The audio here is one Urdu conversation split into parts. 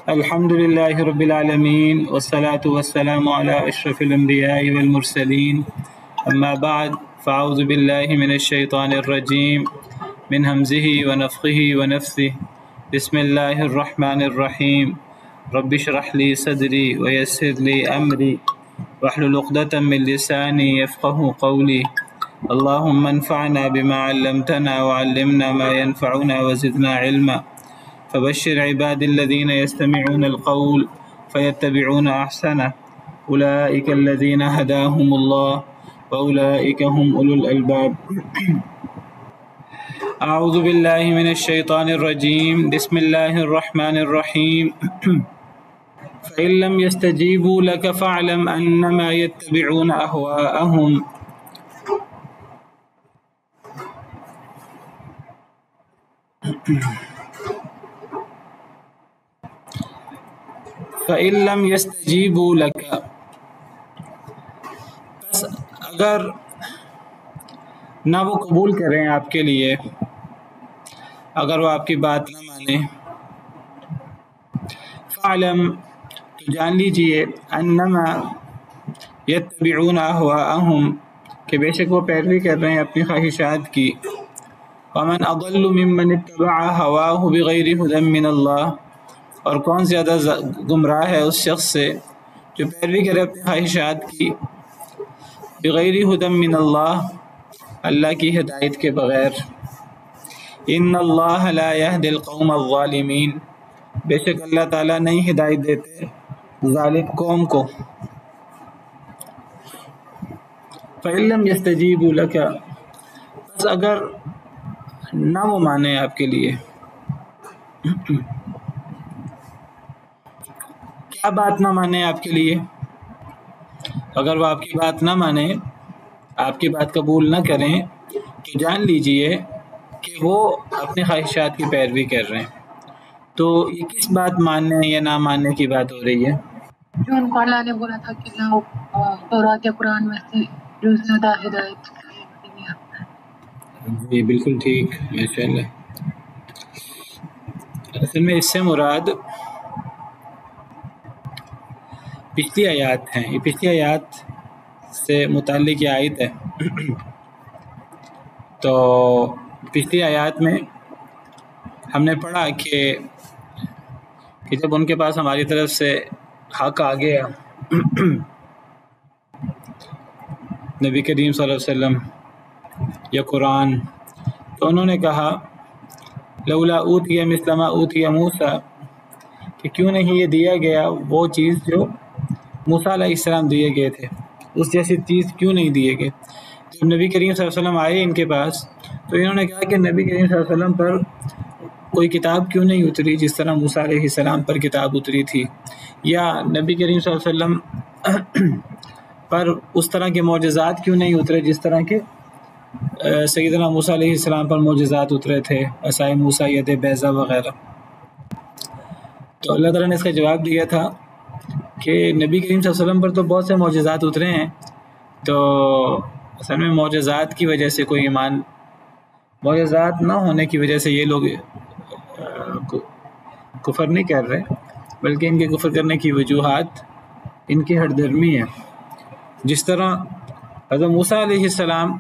الحمد لله رب العالمين والصلاة والسلام على أشرف الأنبياء والمرسلين أما بعد فأعوذ بالله من الشيطان الرجيم من همزه ونفخه ونفثه بسم الله الرحمن الرحيم رب اشرح لي صدري ويسر لي أمري واحلل عقدة من لساني يفقه قولي اللهم انفعنا بما علمتنا وعلمنا ما ينفعنا وزدنا علما فبشر عبادي الذين يستمعون القول فيتبعون أحسنه أولئك الذين هداهم الله وأولئك هم أولو الألباب. أعوذ بالله من الشيطان الرجيم بسم الله الرحمن الرحيم فإن لم يستجيبوا لك فاعلم أنما يتبعون أهواءهم فَإِن لَّمْ يَسْتَجِيبُوا لَكَ، بس اگر نہ وہ قبول کریں آپ کے لیے، اگر وہ آپ کی بات نہ مانیں، فَاعْلَمْ، تو جان لیجئے، انما یتبعون اہواءہم، کہ بے شک وہ پیروی کر رہے ہیں اپنی خواہشات کی. وَمَنْ أَضَلُّ مِمَّنِ اتَّبَعَ هَوَاهُ بِغَيْرِ هُدًى مِّنَ اللَّهِ، اور کون زیادہ گمراہ ہے اس شخص سے جو پیروی کرے اپنی خواہشات کی بغیر ہدی من اللہ کی ہدایت کے بغیر. ان اللہ لا یہدی القوم الظالمین، بے شک اللہ تعالیٰ نہیں ہدایت دیتے ظالم قوم کو. فَإِن لَّمْ يَسْتَجِيبُوا لَكَ، بس اگر نہ وہ مانے آپ کے لیے، کیا بات نہ مانے آپ کے لیے؟ اگر وہ آپ کی بات نہ مانے، آپ کی بات قبول نہ کریں، تو جان لیجئے کہ وہ اپنی خواہشات کی پیروی کر رہے ہیں. تو یہ کس بات ماننے یا نہ ماننے کی بات ہو رہی ہے؟ جو ان کو اللہ نے بولا تھا کہ لاؤ تورات یا قرآن میں سے جو زیادہ ہدایت جی بالکل ٹھیک، ماشاءاللہ. اصل میں اس سے مراد پچھلی آیات ہیں. یہ پچھلی آیات سے متعلق یہ آیت ہے. تو پچھلی آیات میں ہم نے پڑھا کہ جب ان کے پاس ہماری طرف سے حق آ گیا، نبی کریم صلی اللہ علیہ وسلم یا قرآن، تو انہوں نے کہا لولا اوتی مثل ما اوتی موسیٰ، کہ کیوں نہیں یہ دیا گیا وہ چیز جو موسیٰ علیہ السلام دیے گئے تھے، اس جیسی چیز کیوں نہیں دیے گئے. جب نبی کریم صلی اللہ علیہ وسلم آئے ان کے پاس، تو انہوں نے کہا کہ نبی کریم صلی اللہ علیہ وسلم پر کوئی کتاب کیوں نہیں اتری جس طرح موسیٰ علیہ السلام پر کتاب اتری تھی، یا نبی کریم صلی اللہ علیہ وسلم پر اس طرح کے معجزات کیوں نہیں اترے جس طرح کے سیدنا موسیٰ علیہ السلام پر معجزات اترے تھے، عصائے موسیٰ، ید بیضا وغیرہ. تو اللہ تعالیٰ نے اس کا جواب دیا تھا کہ نبی کریم صلی اللہ علیہ وسلم پر تو بہت سے معجزات اترے ہیں، تو اصل میں معجزات کی وجہ سے کوئی ایمان، معجزات نہ ہونے کی وجہ سے یہ لوگ کفر نہیں کر رہے، بلکہ ان کے کفر کرنے کی وجوہات ان کی ہٹ درمی ہے. جس طرح حضرت موسیٰ علیہ السلام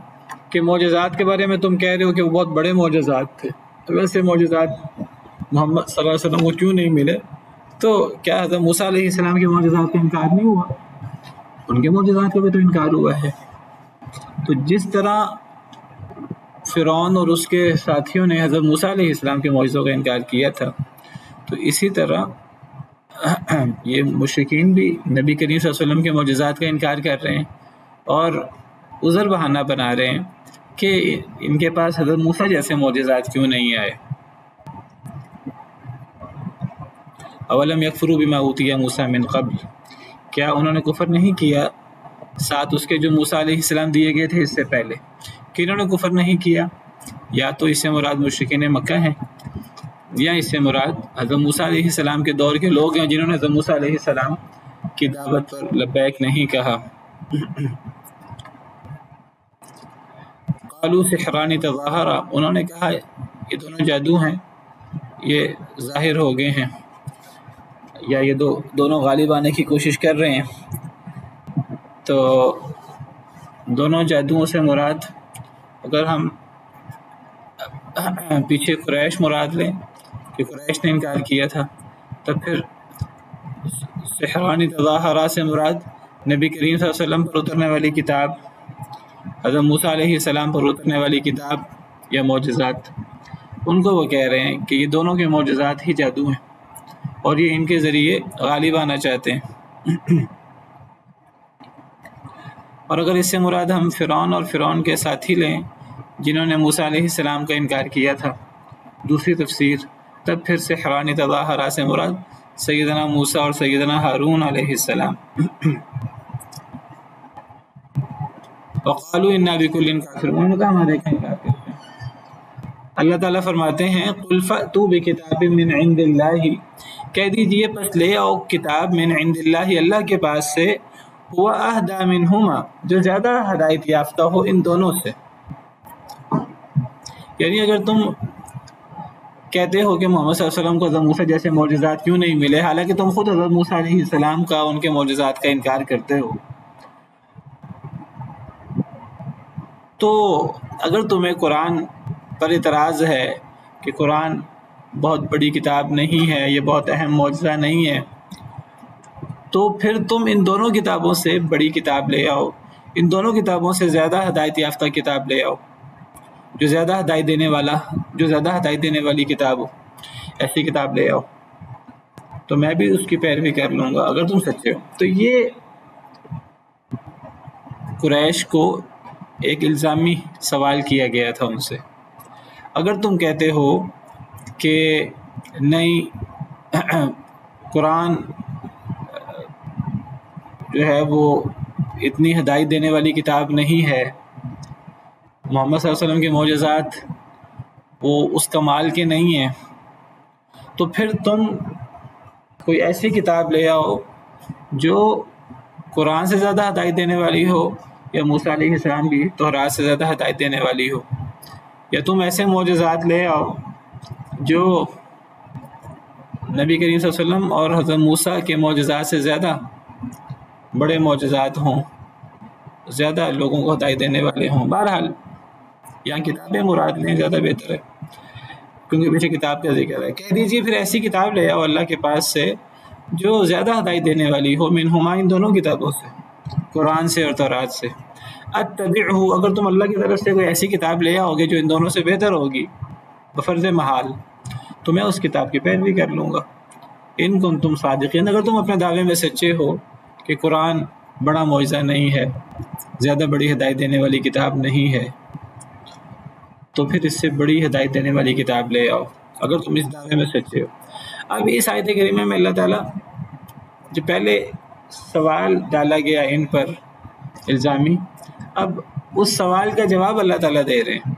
کے معجزات کے بارے میں تم کہہ رہے ہو کہ وہ بہت بڑے معجزات تھے، تو ویسے معجزات محمد صلی اللہ علیہ وسلم کو کیوں نہیں ملے؟ تو کیا حضرت موسیٰ علیہ السلام کے معجزات کا انکار نہیں ہوا؟ ان کے معجزات کا بھی تو انکار ہوا ہے. تو جس طرح فرعون اور اس کے ساتھیوں نے حضرت موسیٰ علیہ السلام کے معجزوں کا انکار کیا تھا، تو اسی طرح یہ مشرکین بھی نبی کریم صلی اللہ علیہ وسلم کے معجزات کا انکار کر رہے ہیں اور عذر بہانہ بنا رہے ہیں کہ ان کے پاس حضرت موسیٰ جیسے معجزات کیوں نہیں آئے. اولم یکفروا بما اوتی موسیٰ من قبل، کیا انہوں نے کفر نہیں کیا ساتھ اس کے جو موسیٰ علیہ السلام دیے گئے تھے اس سے پہلے؟ کہ انہوں نے کفر نہیں کیا، یا تو اس سے مراد مشرکین مکہ ہیں، یا اس سے مراد حضرت موسیٰ علیہ السلام کے دور کے لوگ ہیں جنہوں نے حضرت موسیٰ علیہ السلام کی دعوت پر لبیک نہیں کہا. قالوا سحران تظاہرا، انہوں نے کہا یہ دونوں جادو ہیں، یہ ظاہر ہو گئے ہیں. یا یہ دونوں غالب آنے کی کوشش کر رہے ہیں. تو دونوں جادوؤں سے مراد اگر ہم پیچھے قریش مراد لیں کہ قریش نے انکار کیا تھا، تو پھر سحرانی تظاہرات سے مراد نبی کریم صلی اللہ علیہ وسلم پر اترنے والی کتاب، حضرت موسیٰ علیہ السلام پر اترنے والی کتاب یا معجزات، ان کو وہ کہہ رہے ہیں کہ یہ دونوں کے معجزات ہی جادو ہیں اور یہ ان کے ذریعے غالب آنا چاہتے ہیں. اور اگر اس سے مراد ہم فرعون اور فرعون کے ساتھی لیں جنہوں نے موسیٰ علیہ السلام کا انکار کیا تھا، دوسری تفسیر، تب پھر سحرانی تظاہرات سے مراد سیدنا موسیٰ اور سیدنا ہارون علیہ السلام. وقالوا انا بكل کافرون، کا ہمارے کہیں انکار کرتے ہیں. اللہ تعالیٰ فرماتے ہیں قل فأتوا بکتاب من عند اللہ، کہہ دیجئے پس لے آؤ کتاب من عند اللہ، اللہ کے پاس سے، هو اہدی منہما، جو زیادہ ہدایت یافتہ ہو ان دونوں سے. یعنی اگر تم کہتے ہو کہ محمد صلی اللہ علیہ وسلم کو حضرت موسیٰ جیسے معجزات کیوں نہیں ملے، حالانکہ تم خود حضرت موسیٰ علیہ السلام کا، ان کے معجزات کا انکار کرتے ہو، تو اگر تمہیں قرآن پر اعتراض ہے کہ قرآن بہت بڑی کتاب نہیں ہے، یہ بہت اہم معجزہ نہیں ہے، تو پھر تم ان دونوں کتابوں سے بڑی کتاب لے آؤ، ان دونوں کتابوں سے زیادہ ہدایت یافتہ کتاب لے آؤ، جو زیادہ ہدایت دینے والی کتاب ہو، ایسی کتاب لے آؤ تو میں بھی اس کی پیروی کر لوں گا اگر تم سچے ہو. تو یہ قریش کو ایک الزامی سوال کیا گیا تھا ان سے. اگر تم کہتے ہو کہ نہیں قرآن جو ہے وہ اتنی ہدایت دینے والی کتاب نہیں ہے، محمد صلی اللہ علیہ وسلم کے معجزات وہ اس کمال کے نہیں ہیں، تو پھر تم کوئی ایسی کتاب لے آؤ جو قرآن سے زیادہ ہدایت دینے والی ہو، یا موسیٰ علیہ السلام کی تورات سے زیادہ ہدایت دینے والی ہو، یا تم ایسے معجزات لے آؤ جو نبی کریم صلی اللہ علیہ وسلم اور حضرت موسیٰ کے معجزات سے زیادہ بڑے معجزات ہوں، زیادہ لوگوں کو ہدایت دینے والے ہوں. بہرحال یہاں کتابیں مراد لیں زیادہ بہتر ہے، کیونکہ پیچھے کتاب کا ذکر ہے. کہہ دیجیے پھر ایسی کتاب لے آؤ اللہ کے پاس سے جو زیادہ ہدایت دینے والی ہو، منہما، ان دونوں کتابوں سے، قرآن سے اور تورات سے. اتبعہ، اگر تم اللہ کی طرف سے کوئی ایسی کتاب لے آؤ گے جو ان دونوں سے بہتر ہوگی بفرض محال، تو میں اس کتاب کی پیروی کر لوں گا. ان کنتم صادقین، اگر تم اپنے دعوے میں سچے ہو کہ قرآن بڑا معجزہ نہیں ہے، زیادہ بڑی ہدایت دینے والی کتاب نہیں ہے، تو پھر اس سے بڑی ہدایت دینے والی کتاب لے آؤ اگر تم اس دعوے میں سچے ہو. اب اس آیت کریمہ میں اللہ تعالیٰ جو پہلے سوال ڈالا گیا ان پر الزامی، اب اس سوال کا جواب اللہ تعالیٰ دے رہے ہیں.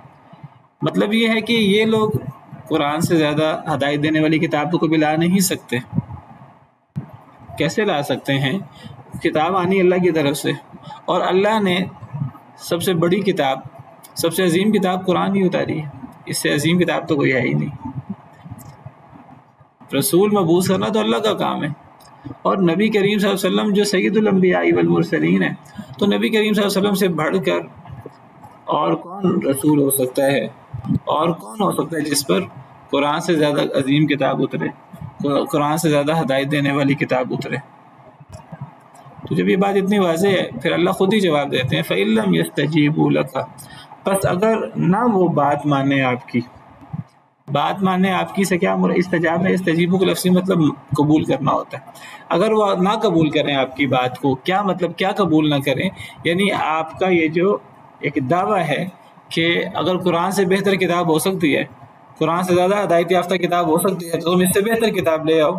مطلب یہ ہے کہ یہ لوگ قرآن سے زیادہ ہدایت دینے والی کتاب کو کبھی لا نہیں سکتے. کیسے لا سکتے ہیں؟ کتاب آنی اللہ کی طرف سے، اور اللہ نے سب سے بڑی کتاب، سب سے عظیم کتاب قرآن ہی اتاری ہے. اس سے عظیم کتاب تو کوئی ہے ہی نہیں. رسول مبعوث کرنا تو اللہ کا کام ہے، اور نبی کریم صلی اللہ علیہ وسلم جو سید الانبیاء والمرسلین ہیں، تو نبی کریم صلی اللہ علیہ وسلم سے بڑھ کر اور کون رسول ہو سکتا ہے، اور کون ہو سکتا ہے جس پر قرآن سے زیادہ عظیم کتاب اترے، قرآن سے زیادہ ہدایت دینے والی کتاب اترے. تو جب یہ بات اتنی واضح ہے، پھر اللہ خود ہی جواب دیتے ہیں فَإِن لَّمْ يَسْتَجِيبُوا لَكَ، پس اگر نہ وہ بات مانے آپ کی، بات ماننے آپ کی سے کیا استجاب ہے، استجیبو کا لفظی مطلب قبول کرنا ہوتا ہے. اگر وہ نہ قبول کریں آپ کی بات کو، کیا مطلب، کیا قبول نہ کریں؟ یعنی آپ کا یہ جو ایک دعویٰ ہے کہ اگر قرآن سے بہتر کتاب ہو سکتی ہے، قرآن سے زیادہ ہدایت یافتہ کتاب ہو سکتی ہے، تو تم اس سے بہتر کتاب لے آؤ.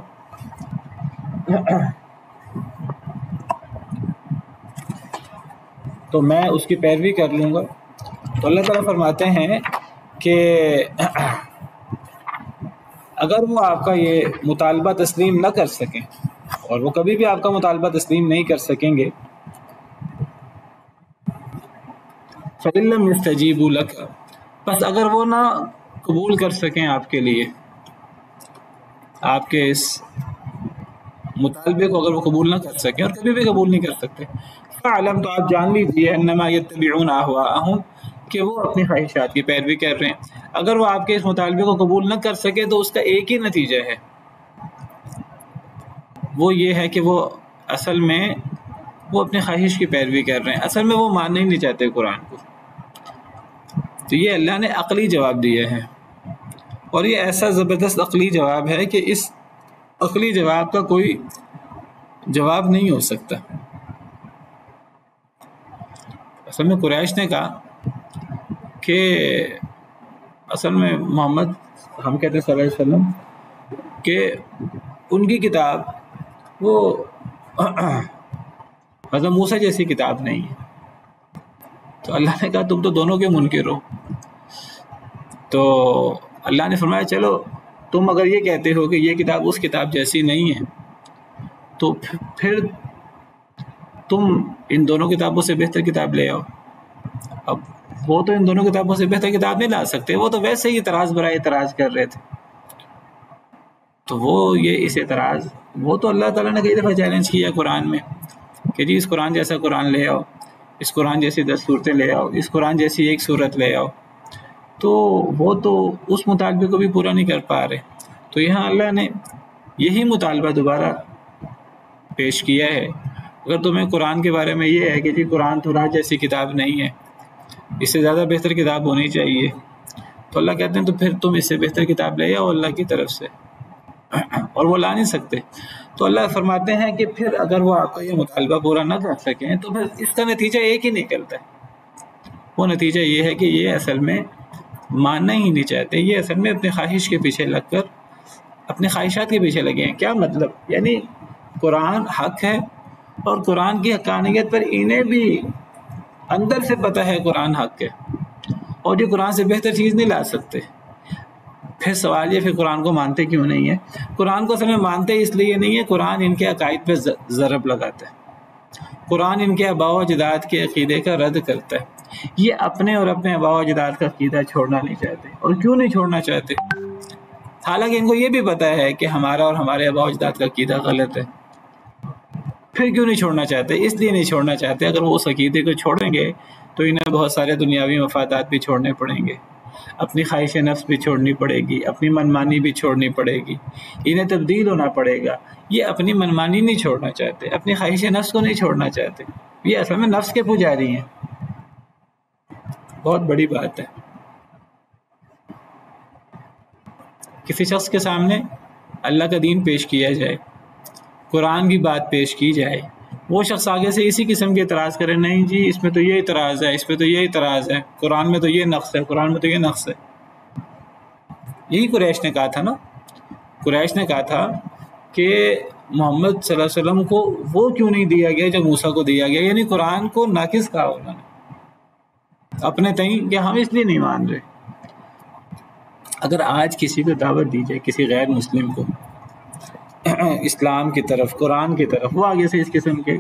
تو میں اس کی پیروی کر لوں گا. تو اللہ تعالیٰ فرماتے ہیں کہ اگر وہ آپ کا یہ مطالبہ تسلیم نہ کر سکیں، اور وہ کبھی بھی آپ کا مطالبہ تسلیم نہیں کر سکیں گے، فَإِن لَّمْ يَسْتَجِيبُوا لَكَ، بس اگر وہ نہ قبول کر سکیں آپ کے لیے، آپ کے اس مطالبے کو اگر وہ قبول نہ کر سکیں، اور کبھی بھی قبول نہیں کر سکتے، فعلم تو آپ جان لیجیے انما یتبعون اہواءہم کہ وہ اپنی خواہشات کی پیروی کر رہے ہیں۔ اگر وہ آپ کے اس مطالبے کو قبول نہ کر سکے تو اس کا ایک ہی نتیجہ ہے، وہ یہ ہے کہ وہ اصل میں وہ اپنی خواہش کی پیروی کر رہے ہیں، اصل میں وہ ماننا ہی نہیں چاہتے قرآن کو۔ تو یہ اللہ نے عقلی جواب دیا ہے، اور یہ ایسا زبردست عقلی جواب ہے کہ اس عقلی جواب کا کوئی جواب نہیں ہو سکتا۔ اصل میں قریش نے کہا کہ اصل میں محمد، ہم کہتے ہیں صلی اللہ علیہ وسلم، کہ ان کی کتاب وہ حضرت موسیٰ جیسی کتاب نہیں ہے۔ تو اللہ نے کہا تم تو دونوں کے منکر ہو۔ تو اللہ نے فرمایا چلو تم اگر یہ کہتے ہو کہ یہ کتاب اس کتاب جیسی نہیں ہے تو پھر تم ان دونوں کتابوں سے بہتر کتاب لے آؤ۔ اب وہ تو ان دونوں کتابوں سے بہتر کتاب نہیں لا سکتے، وہ تو ویسے ہی اعتراض برائے اعتراض کر رہے تھے۔ تو وہ یہ اس اعتراض، وہ تو اللہ تعالیٰ نے کئی دفعہ چیلنج کیا قرآن میں کہ جی اس قرآن جیسا قرآن لے آؤ، اس قرآن جیسی 10 صورتیں لے آؤ، اس قرآن جیسی ایک صورت لے آؤ، تو وہ تو اس مطالبے کو بھی پورا نہیں کر پا رہے۔ تو یہاں اللہ نے یہی مطالبہ دوبارہ پیش کیا ہے۔ اگر تمہیں قرآن کے بارے میں یہ ہے کہ جی قرآن تورات جیسی کتاب نہیں ہے، اس سے زیادہ بہتر کتاب ہونی چاہیے، تو اللہ کہتے ہیں تو پھر تم اس سے بہتر کتاب لے آؤ اللہ کی طرف سے، اور وہ لا نہیں سکتے۔ تو اللہ فرماتے ہیں کہ پھر اگر وہ آپ کا یہ مطالبہ پورا نہ کر سکیں تو پھر اس کا نتیجہ ایک ہی نکلتا ہے، وہ نتیجہ یہ ہے کہ یہ اصل میں ماننا ہی نہیں چاہتے، یہ اصل میں اپنی خواہش کے پیچھے لگ کر اپنے خواہشات کے پیچھے لگے ہیں۔ کیا مطلب؟ یعنی قرآن حق ہے، اور قرآن کی حقانیت پر انہیں بھی اندر سے پتہ ہے قرآن حق ہے، اور یہ قرآن سے بہتر چیز نہیں لا سکتے۔ پھر سوال یہ پھر قرآن کو مانتے کیوں نہیں ہے؟ قرآن کو اصل میں مانتے اس لیے نہیں ہے، قرآن ان کے عقائد پہ ضرب لگاتا ہے، قرآن ان کے آباء و اجداد کے عقیدے کا رد کرتا ہے۔ یہ اپنے اور اپنے آباء و اجداد کا عقیدہ چھوڑنا نہیں چاہتے۔ اور کیوں نہیں چھوڑنا چاہتے؟ حالانکہ ان کو یہ بھی پتہ ہے کہ ہمارا اور ہمارے آباء و اجداد کا عقیدہ غلط ہے، پھر کیوں نہیں چھوڑنا چاہتے؟ اس لیے نہیں چھوڑنا چاہتے، اگر وہ اس عقیدے کو چھوڑیں گے تو انہیں بہت سارے دنیاوی مفادات بھی چھوڑنے پڑیں گے، اپنی خواہش نفس بھی چھوڑنی پڑے گی، اپنی منمانی بھی چھوڑنی پڑے گی، انہیں تبدیل ہونا پڑے گا۔ یہ اپنی منمانی نہیں چھوڑنا چاہتے، اپنی خواہش نفس کو نہیں چھوڑنا چاہتے، یہ اصل میں نفس کے پجاری ہیں۔ بہت بڑی بات ہے، کسی شخص کے سامنے اللہ کا دین پیش کیا جائے، قرآن کی بات پیش کی جائے، وہ شخص آگے سے اسی قسم کے اعتراض کرے، نہیں جی اس میں تو یہ اعتراض ہے، اس میں تو یہ اعتراض ہے، قرآن میں تو یہ نقص ہے، قرآن میں تو یہ نقص ہے۔ یہی قریش نے کہا تھا نا، قریش نے کہا تھا کہ محمد صلی اللہ علیہ وسلم کو وہ کیوں نہیں دیا گیا جو موسیٰ کو دیا گیا، یعنی قرآن کو ناقص کہا انہوں نے اپنے تئیں کہ ہم اس لیے نہیں مان رہے۔ اگر آج کسی کو دعوت دی جائے، کسی غیر مسلم کو اسلام کی طرف، قرآن کی طرف، وہ آگے سے اس قسم کے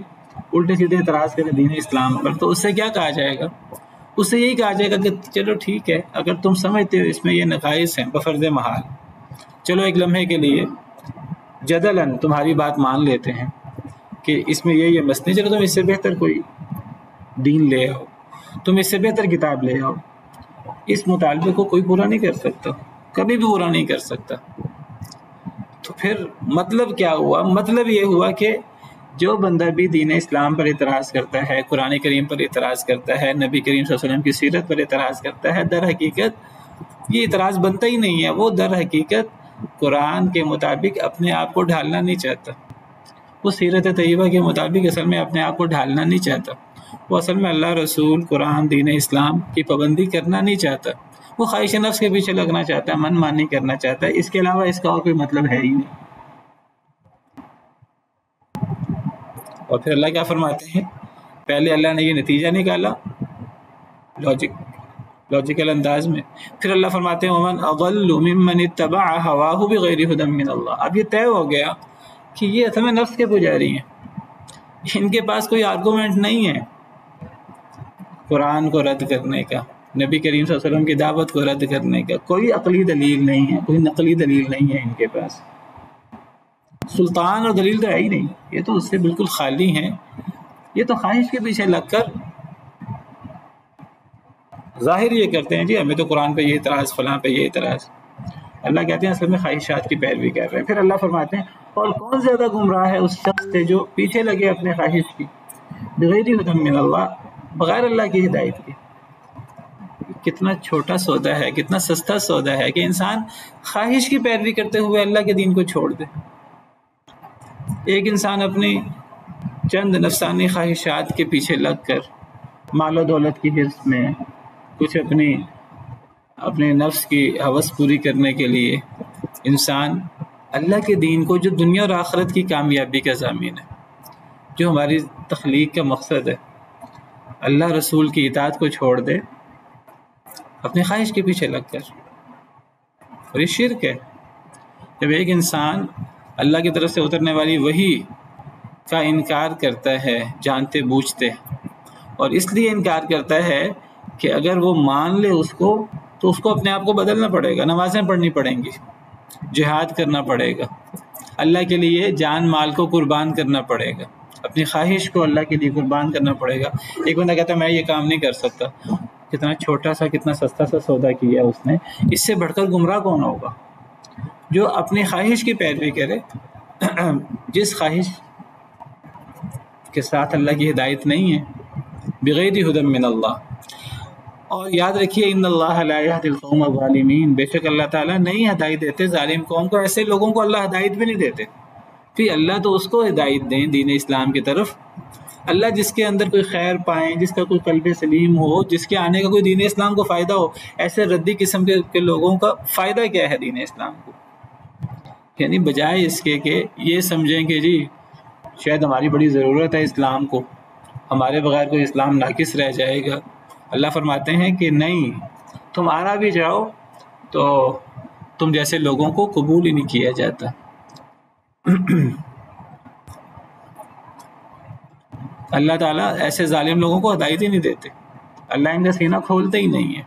الٹے سیدھے اعتراض کرے دین اسلام پر، تو اس سے کیا کہا جائے گا؟ اس سے یہی کہا جائے گا کہ چلو ٹھیک ہے، اگر تم سمجھتے ہو اس میں یہ نقائص ہیں بفرض محال، چلو ایک لمحے کے لیے جدلاً تمہاری بات مان لیتے ہیں کہ اس میں یہ مسئلے، چلو تم اس سے بہتر کوئی دین لے آؤ، تم اس سے بہتر کتاب لے آؤ۔ اس مطالبے کو کوئی پورا نہیں کر سکتا، کبھی بھی پورا نہیں کر سکتا۔ تو پھر مطلب کیا ہوا؟ مطلب یہ ہوا کہ جو بندہ بھی دین اسلام پر اعتراض کرتا ہے، قرآن کریم پر اعتراض کرتا ہے، نبی کریم صلی اللہ علیہ وسلم کی سیرت پر اعتراض کرتا ہے، در حقیقت یہ اعتراض بنتا ہی نہیں ہے، وہ در حقیقت قرآن کے مطابق اپنے آپ کو ڈھالنا نہیں چاہتا، وہ سیرت طیبہ کے مطابق اصل میں اپنے آپ کو ڈھالنا نہیں چاہتا، وہ اصل میں اللہ رسول، قرآن، دین اسلام کی پابندی کرنا نہیں چاہتا، وہ خواہش نفس کے پیچھے لگنا چاہتا ہے، من مانی کرنا چاہتا ہے، اس کے علاوہ اس کا اور کوئی مطلب ہے ہی نہیں۔ اور پھر اللہ کیا فرماتے ہیں؟ پہلے اللہ نے یہ نتیجہ نکالا لاجیکل انداز میں، پھر اللہ فرماتے ہیں وَمَنْ أَضَلُّ مِمَّنِ اتَّبَعَ هَوَاهُ بِغَيْرِ هُدًى مِّنَ اللَّهِ۔ اب یہ طے ہو گیا کہ یہ اصل میں نفس کے پجاری ہیں، ان کے پاس کوئی آرگومنٹ نہیں ہے قرآن کو رد کرنے کا، نبی کریم صلی اللہ علیہ وسلم کی دعوت کو رد کرنے کا، کوئی عقلی دلیل نہیں ہے، کوئی نقلی دلیل نہیں ہے ان کے پاس۔ سلطان اور دلیل تو ہے ہی نہیں، یہ تو اس سے بالکل خالی ہیں. یہ تو خواہش کے پیچھے لگ کر ظاہر یہ کرتے ہیں جی ہمیں تو قرآن پہ یہ اعتراض، فلاں پہ یہ اعتراض. اللہ کہتے ہیں اصل میں خواہشات کی پیروی کر رہے ہیں. پھر اللہ فرماتے ہیں اور کون زیادہ گمراہ ہے اس شخص سے جو پیچھے لگے اپنے خواہش کی، بغیر ہدی من اللہ، بغیر اللہ کی ہدایت کے. کتنا چھوٹا سودا ہے، کتنا سستا سودا ہے کہ انسان خواہش کی پیروی کرتے ہوئے اللہ کے دین کو چھوڑ دے. ایک انسان اپنی چند نفسانی خواہشات کے پیچھے لگ کر مال و دولت کی حرص میں، کچھ اپنے نفس کی ہوس پوری کرنے کے لیے انسان اللہ کے دین کو، جو دنیا اور آخرت کی کامیابی کا ضامن ہے، جو ہماری تخلیق کا مقصد ہے، اللہ رسول کی اطاعت کو چھوڑ دے اپنی خواہش کے پیچھے لگ کر. اور یہ شرک ہے. جب ایک انسان اللہ کی طرف سے اترنے والی وحی کا انکار کرتا ہے جانتے بوجھتے، اور اس لیے انکار کرتا ہے کہ اگر وہ مان لے اس کو تو اس کو اپنے آپ کو بدلنا پڑے گا، نمازیں پڑھنی پڑیں گی، جہاد کرنا پڑے گا، اللہ کے لیے جان مال کو قربان کرنا پڑے گا، اپنی خواہش کو اللہ کے لیے قربان کرنا پڑے گا. ایک بندہ کہتا ہے میں یہ کام نہیں کر سکتا. کتنا چھوٹا سا، کتنا سستا سا سودا کیا اس نے. اس سے بڑھ کر گمراہ کون ہوگا؟ جو اپنی خواہش کی پیروی کرے، جس خواہش کے ساتھ اللہ کی ہدایت نہیں ہے، بغیر ہدی من اللہ. اور یاد رکھیے ان اللہ لا یہدی القوم الظالمین، بے شک اللہ تعالیٰ نہیں ہدایت دیتے ظالم قوم کو. ایسے لوگوں کو اللہ ہدایت بھی نہیں دیتے. پھر اللہ تو اس کو ہدایت دیں دین اسلام کی طرف. اللہ جس کے اندر کوئی خیر پائیں، جس کا کوئی قلب سلیم ہو، جس کے آنے کا کوئی دین اسلام کو فائدہ ہو. ایسے ردی قسم کے لوگوں کا فائدہ کیا ہے دین اسلام کو؟ یعنی بجائے اس کے کہ یہ سمجھیں کہ جی شاید ہماری بڑی ضرورت ہے اسلام کو، ہمارے بغیر کوئی اسلام ناقص رہ جائے گا، اللہ فرماتے ہیں کہ نہیں، تم آ بھی جاؤ تو تم جیسے لوگوں کو قبول ہی نہیں کیا جاتا. اللہ تعالیٰ ایسے ظالم لوگوں کو ہدایت ہی نہیں دیتے. اللہ ان کا سینہ کھولتے ہی نہیں ہے.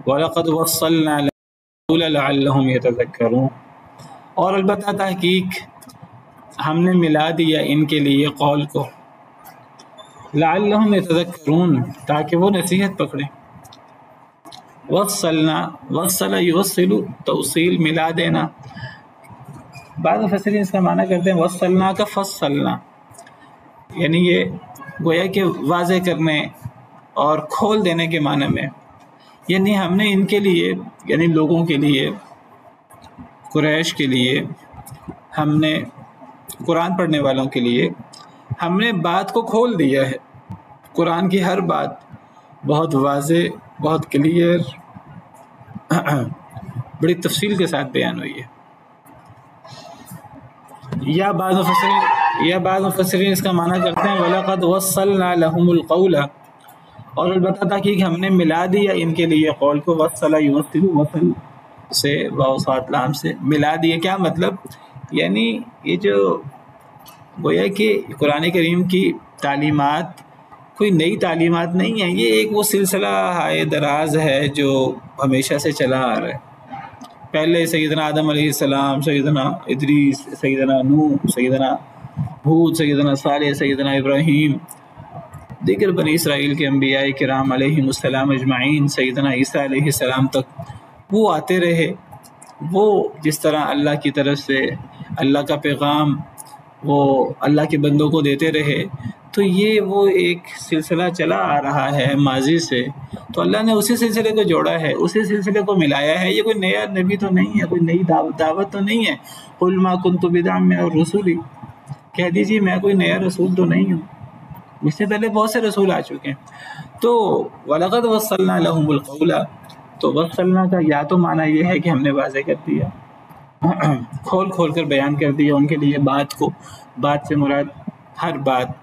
وَلَقَدْ وَصَّلْنَا لَهُمُ لَعَلَّهُمْ يَتَذَكَّرُونَ، اور البتہ تحقیق ہم نے ملا دیا ان کے لیے قول کو، لَعَلَّهُمْ يَتَذَكَّرُونَ، تاکہ وہ نصیحت پکڑیں. وَصَّلْنَا، وَصَّلَ يُوصِّلُ، توصیل ملا دینا. بعض مفسرین اس کا معنی کرتے ہیں وَصَّلْنَا کا فَصَّلْنَا، یعنی یہ گویا کہ واضح کرنے اور کھول دینے کے معنی میں. یعنی ہم نے ان کے لیے، یعنی لوگوں کے لیے، قریش کے لیے، ہم نے قرآن پڑھنے والوں کے لیے ہم نے بات کو کھول دیا ہے. قرآن کی ہر بات بہت واضح، بہت کلیئر، بڑی تفصیل کے ساتھ بیان ہوئی ہے. یا بعض مفسرین اس کا معنی کرتے ہیں وَلَقَدْ وَصَّلْنَا لَهُمُ الْقَوْلَ، اور البتہ تحقیق ہم نے ملا دیا ان کے لیے قول کو. وَصَّلَ يُوصِّلُ، وصل سے واو صاد لام سے ملا دیا. کیا مطلب؟ یعنی یہ جو گویا کہ قرآن کریم کی تعلیمات کوئی نئی تعلیمات نہیں ہیں، یہ ایک وہ سلسلہ ہائے دراز ہے جو ہمیشہ سے چلا آ رہا ہے. پہلے سیدنا آدم علیہ السلام، سیدنا ادریس، سیدنا نوح، سیدنا ہود، سیدنا صالح، سیدنا ابراہیم، دیگر بنی اسرائیل کے انبیاء کرام علیہم السلام اجمعین، سیدنا عیسیٰ علیہ السلام تک وہ آتے رہے. وہ جس طرح اللہ کی طرف سے اللہ کا پیغام وہ اللہ کے بندوں کو دیتے رہے، تو یہ وہ ایک سلسلہ چلا آ رہا ہے ماضی سے. تو اللہ نے اسی سلسلے کو جوڑا ہے، اسی سلسلے کو ملایا ہے. یہ کوئی نیا نبی تو نہیں ہے، کوئی نئی دعوت تو نہیں ہے. قُلْ مَا كُنْتُ بِدْعًا مِنَ الرُّسُلِ، کہہ دیجیے میں کوئی نیا رسول تو نہیں ہوں، مجھ سے پہلے بہت سے رسول آ چکے ہیں. تو وَلَقَدْ وَصَّلْنَا لَهُمُ الْقَوْلَ، تو وصلنا کا یا تو معنی یہ ہے کہ ہم نے واضح کر دیا، کھول کر بیان کر دیا ان کے لیے بات کو. بات سے مراد ہر بات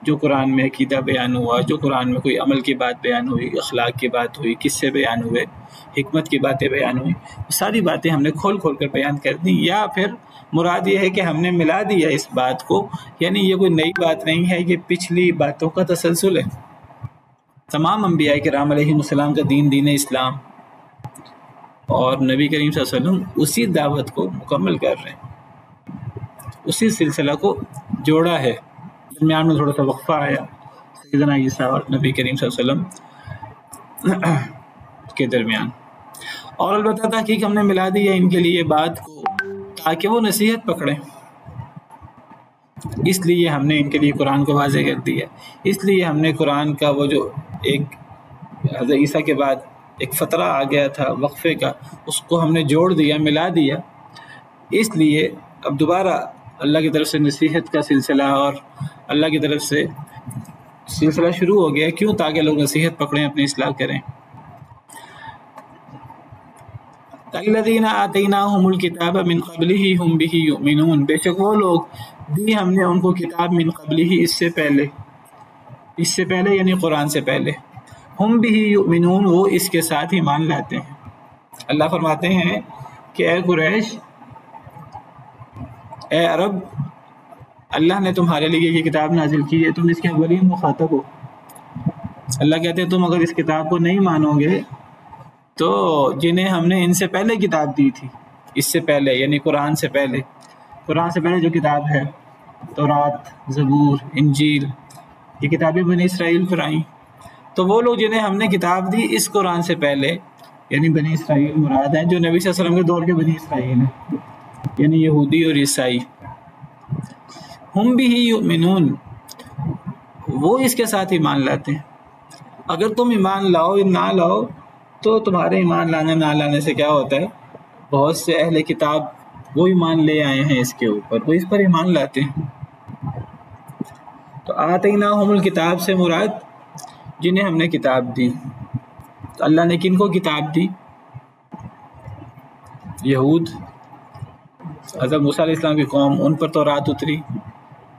جو قرآن میں عقیدہ بیان ہوا، جو قرآن میں کوئی عمل کی بات بیان ہوئی، اخلاق کی بات ہوئی، قصے بیان ہوئے، حکمت کی باتیں بیان ہوئی، ساری باتیں ہم نے کھول کر بیان کر دی. یا پھر مراد یہ ہے کہ ہم نے ملا دیا اس بات کو، یعنی یہ کوئی نئی بات نہیں ہے، یہ پچھلی باتوں کا تسلسل ہے. تمام انبیاء کرام علیہ السلام کا دین اسلام اور نبی کریم صلی اللہ علیہ وسلم اسی دعوت کو مکمل کر رہے ہیں، اسی سلسلہ کو جوڑا ہے۔ درمیان میں تھوڑا سا وقفہ آیا سیدنا عیسیٰ اور نبی کریم صلی اللہ علیہ وسلم کے درمیان، اور البتہ تحقیق ہم نے ملا دی ہے ان کے لیے بات کو تاکہ وہ نصیحت پکڑیں، اس لیے ہم نے ان کے لیے قرآن کو واضح کر دیا، اس لیے ہم نے قرآن کا وہ جو ایک حضرت عیسیٰ کے بعد ایک فترہ آ گیا تھا وقفے کا، اس کو ہم نے جوڑ دیا، ملا دیا، اس لیے اب دوبارہ اللہ کی طرف سے نصیحت کا سلسلہ اور اللہ کی طرف سے سلسلہ شروع ہو گیا۔ کیوں؟ تاکہ لوگ نصیحت پکڑیں، اپنی اصلاح کریں۔ الذین آتیناہم الکتاب من قبلہ ہم بہ یؤمنون، بے شک وہ لوگ دی ہم نے ان کو کتاب من قبلہ اس سے پہلے یعنی قرآن سے پہلے، ہم بہ یؤمنون وہ اس کے ساتھ ایمان لاتے ہیں۔ اللہ فرماتے ہیں کہ اے قریش، اے عرب، اللہ نے تمہارے لیے یہ کتاب نازل کی ہے، تم اس کے اولین مخاطب ہو۔ اللہ کہتے ہیں تم اگر اس کتاب کو نہیں مانو گے تو جنہیں ہم نے ان سے پہلے کتاب دی تھی، اس سے پہلے یعنی قرآن سے پہلے جو کتاب ہے تورات، زبور، انجیل، یہ کتابیں بنی اسرائیل پر آئیں، تو وہ لوگ جنہیں ہم نے کتاب دی اس قرآن سے پہلے یعنی بنی اسرائیل مراد ہیں جو نبی صلی اللہ علیہ وسلم کے دور کے بنی اسرائیل ہیں، یعنی یہودی اور عیسائی، ہم بھی یؤمنون وہ اس کے ساتھ ایمان لاتے ہیں۔ اگر تم ایمان لاؤ یا نہ لاؤ تو تمہارے ایمان لانے نہ لانے سے کیا ہوتا ہے، بہت سے اہل کتاب وہ ایمان لے آئے ہیں اس کے اوپر، وہ اس پر ایمان لاتے ہیں۔ تو آتیناہم الکتاب سے مراد جنہیں ہم نے کتاب دی، تو اللہ نے کن کو کتاب دی؟ یہود، حضرت موسیٰ علیہ السلام کی قوم، ان پر تورات اتری۔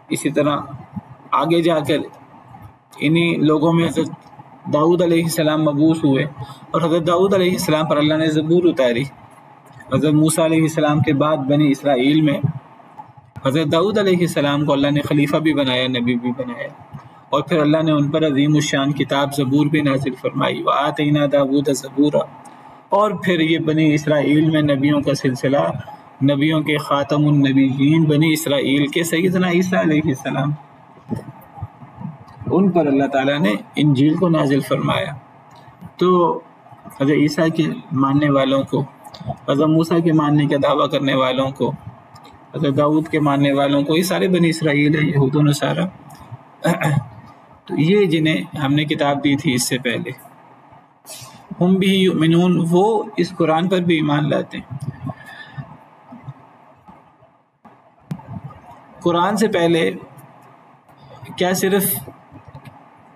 اسی طرح آگے جا کر انہی لوگوں میں حضرت داؤد علیہ السلام مبعوث ہوئے، اور حضرت داؤد علیہ السلام پر اللہ نے زبور اتاری۔ حضرت موسیٰ علیہ السلام کے بعد بنی اسرائیل میں حضرت داؤد علیہ السلام کو اللہ نے خلیفہ بھی بنایا، نبی بھی بنایا، اور پھر اللہ نے ان پر عظیم الشان کتاب زبور بھی نازل فرمائی، وآتینا داؤد زبورا۔ اور پھر یہ بنی اسرائیل میں نبیوں کا سلسلہ، نبیوں کے خاتم النبیین بنی اسرائیل کے سیدنا عیسیٰ علیہ السلام، ان پر اللہ تعالیٰ نے انجیل کو نازل فرمایا۔ تو حضرت عیسیٰ کے ماننے والوں کو، حضرت موسیٰ کے ماننے کا دعویٰ کرنے والوں کو، حضرت داؤد کے ماننے والوں کو، یہ سارے بنی اسرائیل ہیں، یہود و نصارہ۔ تو یہ جنہیں ہم نے کتاب دی تھی اس سے پہلے، ہم بھی یؤمنون وہ اس قرآن پر بھی ایمان لاتے ہیں۔ قرآن سے پہلے کیا صرف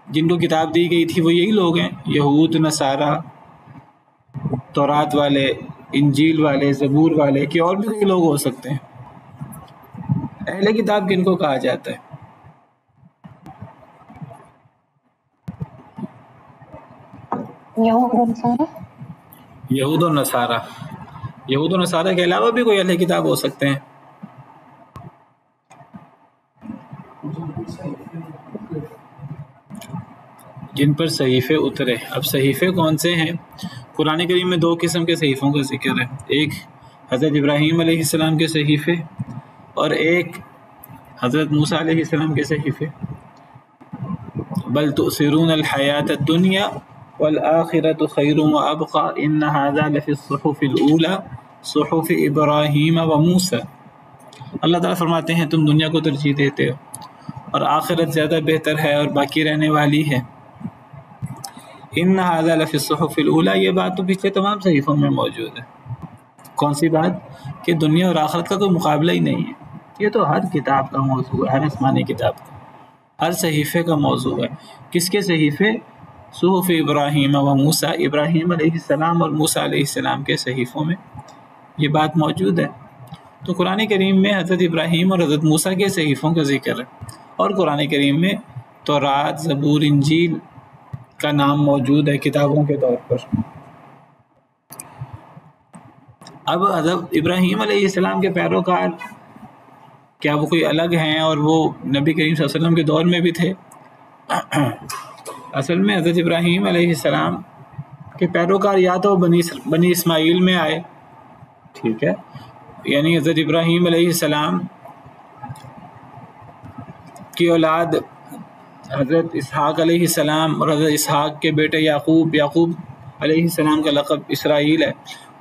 جن کو کتاب دی گئی تھی وہ یہی لوگ ہیں؟ یہود، نصارہ، تورات والے، انجیل والے، زبور والے، کہ اور بھی کئی لوگ ہو سکتے ہیں؟ اہل کتاب کن کو کہا جاتا ہے؟ یہود و نصارہ۔ یہود و نصارہ کے علاوہ بھی کوئی اہل کتاب ہو سکتے ہیں؟ جن پر صحیفے اترے۔ اب صحیفے کون سے ہیں؟ قرآن کریم میں دو قسم کے صحیفوں کا ذکر ہے، ایک حضرت ابراہیم علیہ السلام کے صحیفے اور ایک حضرت موسیٰ علیہ السلام کے صحیفے۔ بل تؤثرون الحیات الدنیا والآخرۃ خیر وابقی ان ھذا لفی الصحف الاولی صحف ابراہیم و موسیٰ۔ اللہ تعالیٰ فرماتے ہیں تم دنیا کو ترجیح دیتے ہو اور آخرت زیادہ بہتر ہے اور باقی رہنے والی ہے۔ ان ھذا لفی الصحف الاولی، یہ بات تو پچھلے تمام صحیفوں میں موجود ہے۔ کون سی بات؟ کہ دنیا اور آخرت کا کوئی مقابلہ ہی نہیں ہے۔ یہ تو ہر کتاب کا موضوع ہے، ہر آسمانی کتاب کا، ہر صحیفے کا موضوع ہے۔ کس کے صحیفے؟ صحف ابراہیم و موسیٰ، ابراہیم علیہ السلام اور موسیٰ علیہ السلام کے صحیفوں میں یہ بات موجود ہے۔ تو قرآن کریم میں حضرت ابراہیم اور حضرت موسیٰ کے صحیفوں کا ذکر ہے، اور قرآن کریم میں تورات، زبور، انجیل کا نام موجود ہے کتابوں کے طور پر۔ اب حضرت ابراہیم علیہ السلام کے پیروکار کیا وہ کوئی الگ ہیں اور وہ نبی کریم صلی اللہ علیہ وسلم کے دور میں بھی تھے؟ اصل میں حضرت ابراہیم علیہ السلام کہ پیروکار یا تو بنی اسماعیل میں آئے، ٹھیک ہے، یعنی حضرت ابراہیم علیہ السلام کی اولاد حضرت اسحاق علیہ السلام اور حضرت اسحاق کے بیٹے یعقوب علیہ السلام کا لقب اسرائیل ہے،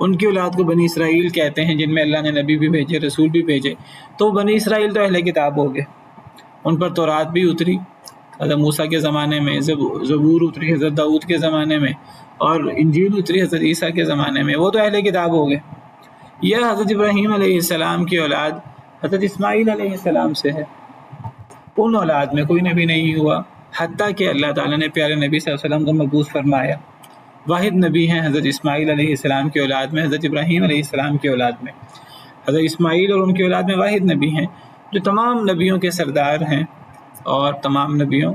ان کی اولاد کو بنی اسرائیل کہتے ہیں، جن میں اللہ نے نبی بھی بھیجے، رسول بھی بھیجے۔ تو بنی اسرائیل تو اہل کتاب ہو گئے، ان پر تورات بھی اتری حضرت موسیٰ کے زمانے میں، زبور اتری حضرت داؤد کے زمانے میں، اور انجیل اتری حضرت عیسیٰ کے زمانے میں، وہ تو اہل کتاب ہو گئے۔ یہ حضرت ابراہیم علیہ السلام کی اولاد حضرت اسماعیل علیہ السلام سے ہے، ان اولاد میں کوئی نبی نہیں ہوا، حتیٰ کہ اللہ تعالیٰ نے پیارے نبی صلی اللہ علیہ وسلم کو مبعوث فرمایا۔ واحد نبی ہیں حضرت اسماعیل علیہ السلام کی اولاد میں، حضرت ابراہیم علیہ السلام کی اولاد میں، حضرت اسماعیل اور ان کی اولاد میں واحد نبی ہیں جو تمام نبیوں کے سردار ہیں اور تمام نبیوں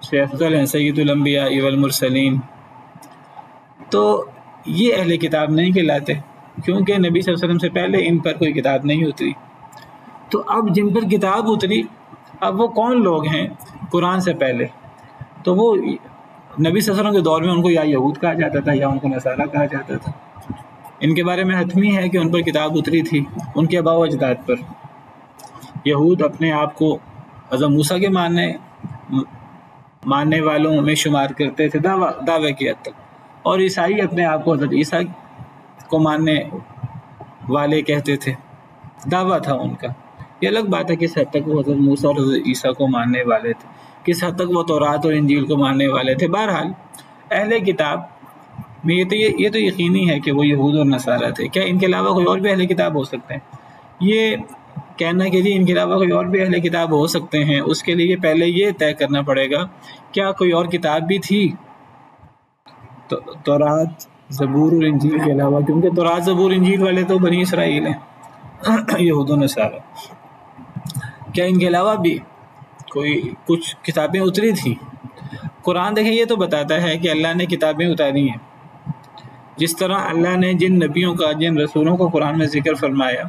سے افضل ہیں، سید الانبیاء والمرسلین۔ تو یہ اہل کتاب نہیں کہلاتے، کیونکہ نبی صلی اللہ علیہ وسلم سے پہلے ان پر کوئی کتاب نہیں اتری۔ تو اب جن پر کتاب اتری، اب وہ کون لوگ ہیں قرآن سے پہلے؟ تو وہ نبی صلی اللہ علیہ وسلم کے دور میں ان کو یا یہود کہا جاتا تھا یا ان کو نصارہ کہا جاتا تھا۔ ان کے بارے میں حتمی ہے کہ ان پر کتاب اتری تھی، ان کے آباء و اجداد پر۔ یہود اپنے آپ کو حضرت موسیٰ کے ماننے والوں میں شمار کرتے تھے دعوے کی حد تک، اور عیسائی اپنے آپ کو حضرت عیسیٰ کو ماننے والے کہتے تھے، دعویٰ تھا ان کا۔ یہ الگ بات ہے کس حد تک وہ حضرت موسیٰ اور حضرت عیسیٰ کو ماننے والے تھے، کس حد تک وہ تورات اور انجیل کو ماننے والے تھے۔ بہرحال اہل کتاب میں یہ تو یقینی ہے کہ وہ یہود اور نصارہ تھے۔ کیا ان کے علاوہ کوئی اور بھی اہل کتاب ہو سکتے ہیں؟ یہ کہنا کہ جی ان کے علاوہ کوئی اور بھی اہل کتاب ہو سکتے ہیں، اس کے لیے پہلے یہ طے کرنا پڑے گا کیا کوئی اور کتاب بھی تھی تورات، زبور اور انجیل کے علاوہ، کیونکہ تورات، زبور، انجیل والے تو بنی اسرائیل ہیں، یہود و نصارہ۔ کیا ان کے علاوہ بھی کچھ کتابیں اتری تھیں؟ قرآن دیکھیں یہ تو بتاتا ہے کہ اللہ نے کتابیں اتاری ہیں۔ جس طرح اللہ نے جن نبیوں کا، جن رسولوں کو قرآن میں ذکر فرمایا،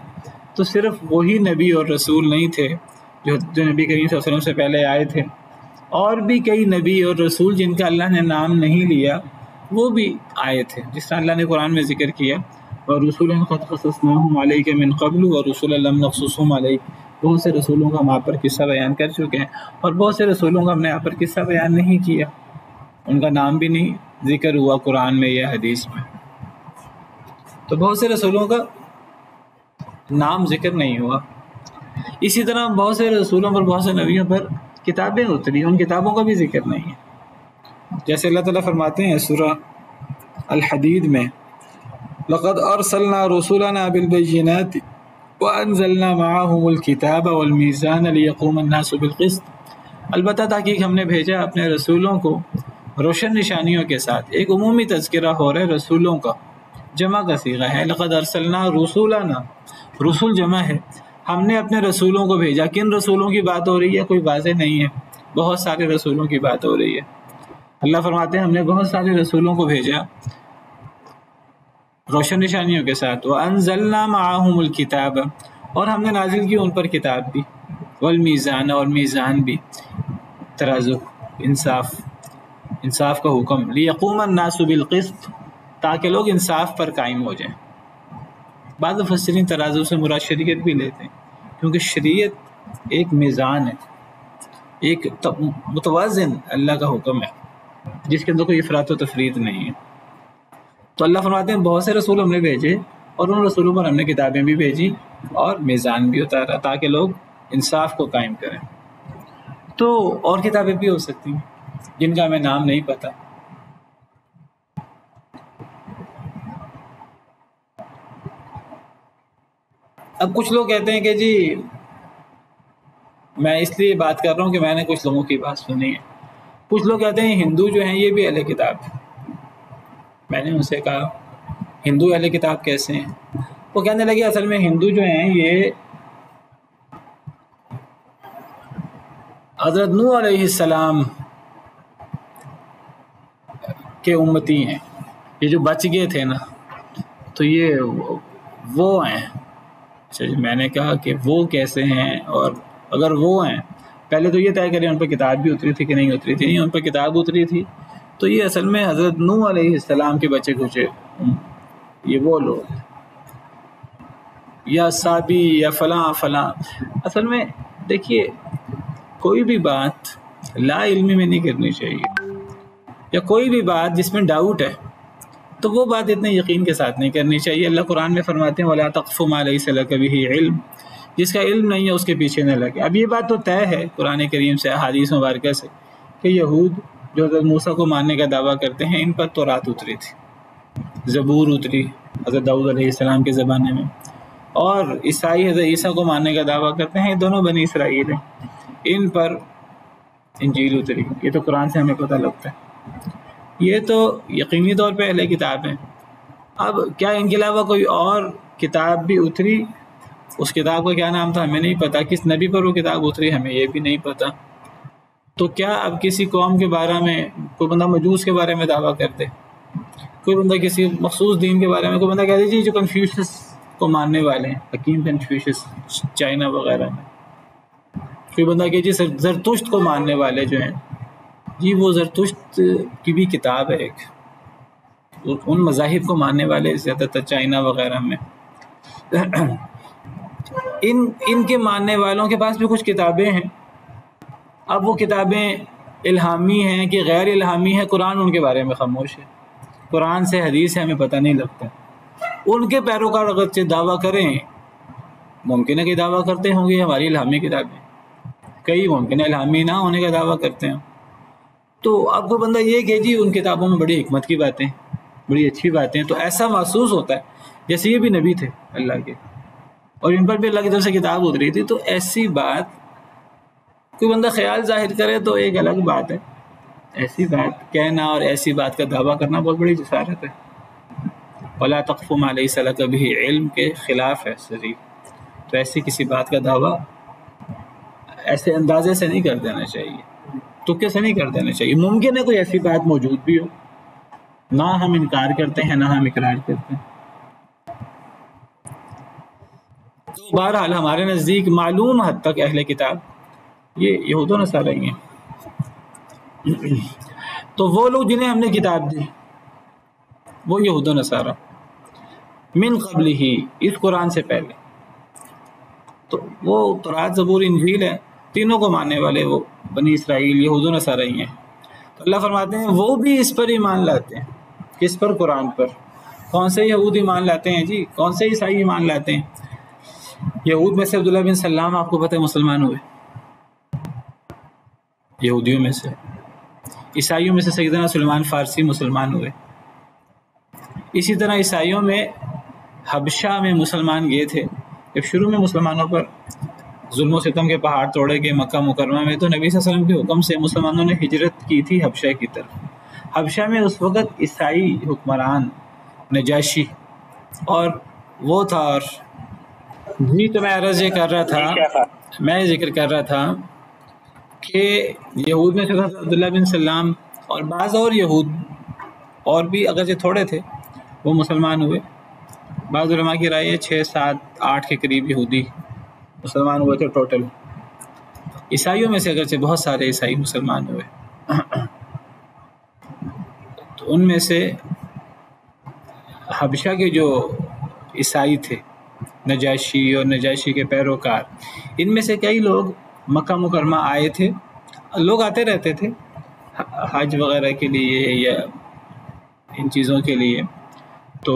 تو صرف وہی نبی اور رسول نہیں تھے جو نبی کریم صلی اللہ علیہ وسلم سے پہلے آئے تھے، اور بھی کئی نبی اور رسول جن کا اللہ نے نام نہیں لیا وہ بھی آئے تھے، جس طرح اللہ نے قرآن میں ذکر کیا وَرُسُلًا قَدْ قَصَصْنَاهُمْ عَلَيْكَ مِنْ قَبْلُ وَرُسُلًا لَمْ نَقْصُصْهُمْ عَلَيْكَ۔ بہت سے رسولوں کا ہم آپ پر قصہ بیان کر چکے ہیں، اور بہت سے رسولوں کا ہم نے آپ پر قصہ بیان نہیں کیا، ان کا نام بھی نہیں ذکر ہوا قرآن میں یا حدیث میں۔ تو بہت سے رسولوں کا نام ذکر نہیں ہوا۔ اسی طرح بہت سے رسولوں پر، بہت سے نبیوں پر کتابیں اتری، ان کتابوں کا بھی ذکر نہیں ہے۔ جیسے اللہ تعالیٰ فرماتے ہیں سورہ الحدید میں لَقَدْ أَرْسَلْنَا رُسُلَنَا بِالْبَيِّنَاتِ وَأَنزَلْنَا مَعَهُمُ الْكِتَابَ وَالْمِيزَانَ لِيَقُومَ النَّاسُ بِالْقِسْطِ۔ البتہ تحقیق ہم نے بھیجا اپنے رسولوں کو روشن نشانیوں کے ساتھ۔ ایک عمومی تذکرہ ہو رہا ہے رسولوں کا، جمع کا صیغہ ہے، لَقَدْ أَرْسَلْنَا رُسُلَنَا، رسول جمع ہے، ہم نے اپنے رسولوں کو بھیجا۔ کن رسولوں کی بات ہو رہی ہے کوئی واضح نہیں ہے، بہت سارے رسولوں کی بات ہو رہی ہے۔ اللہ فرماتے ہیں ہم نے بہت سارے رسولوں کو بھیجا روشن نشانیوں کے ساتھ، وَأَنزَلْنَا مَعَهُمُ الْكِتَابَ، اور ہم نے نازل کی ان پر کتاب بھی، وَالْمِيزَانَ، اور میزان بھی، ترازو، انصاف کا حکم، لِيَقُومَ النَّاسُ بِالْقِسْطِ، تاکہ لوگ انصاف پر قائم ہو جائیں۔ بعض مفسرین ترازو سے مراد شریعت بھی لیتے ہیں، کیونکہ شریعت ایک میزان ہے، ایک متوازن اللہ کا حکم ہے جس کے اندر کوئی افراط و تفریط نہیں ہے۔ تو اللہ فرماتے ہیں بہت سے رسول ہم نے بھیجے، اور ان رسولوں پر ہم نے کتابیں بھی بھیجی اور میزان بھی اتارا تاکہ لوگ انصاف کو قائم کریں۔ تو اور کتابیں بھی ہو سکتی ہیں جن کا ہمیں نام نہیں پتہ۔ اب کچھ لوگ کہتے ہیں کہ جی میں اس لیے بات کر رہا ہوں کہ میں نے کچھ لوگوں کی بات سنی ہے، کچھ لوگ کہتے ہیں ہندو جو ہیں یہ بھی اہل کتاب ہیں۔ میں نے ان سے کہا ہندو اہل کتاب کیسے ہیں؟ وہ کہنے لگے اصل میں ہندو جو ہیں یہ حضرت نوح علیہ السلام کے امتی ہیں، یہ جو بچ گئے تھے نا، تو یہ وہ ہیں۔ میں نے کہا کہ وہ کیسے ہیں، اور اگر وہ ہیں پہلے تو یہ طے کریں ان پر کتاب بھی اتری تھی کہ نہیں اتری تھی۔ نہیں، ان پر کتاب اتری تھی، تو یہ اصل میں حضرت نوح علیہ السلام کے بچے کچے یہ وہ لوگ، یا صابی یا فلاں فلاں. اصل میں دیکھیے کوئی بھی بات لا علمی میں نہیں کرنی چاہیے، یا کوئی بھی بات جس میں ڈاؤٹ ہے تو وہ بات اتنے یقین کے ساتھ نہیں کرنی چاہیے. اللہ قرآن میں فرماتے ہیں وَلَا تَقْفُ مَا لَيْسَ لَكَ بِهِ علم، جس کا علم نہیں ہے اس کے پیچھے نہ لگے. اب یہ بات تو طے ہے قرآن کریم سے احادیث مبارکہ سے کہ یہود جو حضرت موسیٰ کو ماننے کا دعویٰ کرتے ہیں ان پر تورات اتری تھی، زبور اتری حضرت داؤد علیہ السلام کے زمانے میں، اور عیسائی حضرت عیسیٰ کو ماننے کا دعویٰ کرتے ہیں، دونوں بنی اسرائیل ہیں، ان پر انجیل اتری. یہ تو قرآن سے ہمیں پتہ لگتا ہے. یہ تو یقینی طور پہ اہل کتاب ہیں. اب کیا ان کے علاوہ کوئی اور کتاب بھی اتری؟ اس کتاب کا کیا نام تھا ہمیں نہیں پتہ، کس نبی پر وہ کتاب اتری ہمیں یہ بھی نہیں پتہ. تو کیا اب کسی قوم کے بارے میں کوئی بندہ مجوس کے بارے میں دعویٰ کرتے، کوئی بندہ کسی مخصوص دین کے بارے میں، کوئی بندہ کہتے جی جو کنفیوشس کو ماننے والے ہیں، حکیم کنفیوشس چائنا وغیرہ میں، کوئی بندہ کہ جی زرتشت کو ماننے والے جو ہیں، جی وہ زرتشت کی بھی کتاب ہے ایک، ان مذاہب کو ماننے والے زیادہ تر چائنا وغیرہ میں ان کے ماننے والوں کے پاس بھی کچھ کتابیں ہیں. اب وہ کتابیں الہامی ہیں کہ غیر الہامی ہیں، قرآن ان کے بارے میں خاموش ہے، قرآن سے حدیث سے ہمیں پتہ نہیں لگتا. ان کے پیروکار اگر دعویٰ کریں، ممکن ہے کہ دعویٰ کرتے ہوں گے ہماری الہامی کتابیں، کئی ممکن ہے الہامی نہ ہونے کا دعویٰ کرتے ہیں. تو اب کو بندہ یہ کہ جی ان کتابوں میں بڑی حکمت کی باتیں، بڑی اچھی باتیں، تو ایسا محسوس ہوتا ہے جیسے یہ بھی نبی تھے اللہ کے اور ان پر بھی اللہ کی طرف سے کتاب اتری تھی. تو ایسی بات کوئی بندہ خیال ظاہر کرے تو ایک الگ بات ہے، ایسی بات کہنا اور ایسی بات کا دعویٰ کرنا بہت بڑی جسارت ہے. وَلَا تَقْفُ مَا لَيْسَ لَكَ بِهِ علم کے خلاف ہے صحیح. تو ایسی کسی بات کا دعویٰ ایسے اندازے سے نہیں کر دینا چاہیے، تکے سے نہیں کر دینا چاہیے. ممکن ہے کوئی ایسی بات موجود بھی ہو، نہ ہم انکار کرتے ہیں نہ ہم اقرار کرتے ہیں. تو بہرحال ہمارے نزدیک معلوم حد تک اہل کتاب یہ یہود و نصارہ ہی ہیں. تو وہ لوگ جنہیں ہم نے کتاب دی وہ یہود و نصارہ من قبل ہی، اس قرآن سے پہلے، تو وہ تورات زبور انجیل ہے، تینوں کو ماننے والے وہ بنی اسرائیل یہود و نصارہ ہی ہیں. تو اللہ فرماتے ہیں وہ بھی اس پر ایمان لاتے ہیں. کس پر؟ قرآن پر. کون سے یہود ایمان لاتے ہیں جی؟ کون سے عیسائی ایمان لاتے ہیں؟ یہود میں سے عبداللہ بن سلام آپ کو پتہ ہے مسلمان ہوئے، یہودیوں میں سے. عیسائیوں میں سے سیدنا سلیمان فارسی مسلمان ہوئے. اسی طرح عیسائیوں میں حبشہ میں مسلمان گئے تھے. جب شروع میں مسلمانوں پر ظلم و ستم کے پہاڑ توڑے گئے مکہ مکرمہ میں، تو نبی صلی اللہ علیہ وسلم کے حکم سے مسلمانوں نے ہجرت کی تھی حبشہ کی طرف. حبشہ میں اس وقت عیسائی حکمران نجاشی اور وہ تھا. اور جی تو میں عرض یہ کر رہا تھا، میں ذکر کر رہا تھا کہ یہود میں سے عبداللہ بن سلام اور بعض اور یہود اور بھی اگرچہ تھوڑے تھے وہ مسلمان ہوئے. بعض علماء کی رائے 6 7 8 کے قریب یہودی مسلمان ہوئے تھے ٹوٹل. عیسائیوں میں سے اگرچہ بہت سارے عیسائی مسلمان ہوئے. تو ان میں سے حبشہ کے جو عیسائی تھے، نجاشی اور نجاشی کے پیروکار، ان میں سے کئی لوگ مکہ مکرمہ آئے تھے. لوگ آتے رہتے تھے حج وغیرہ کے لیے یا ان چیزوں کے لیے. تو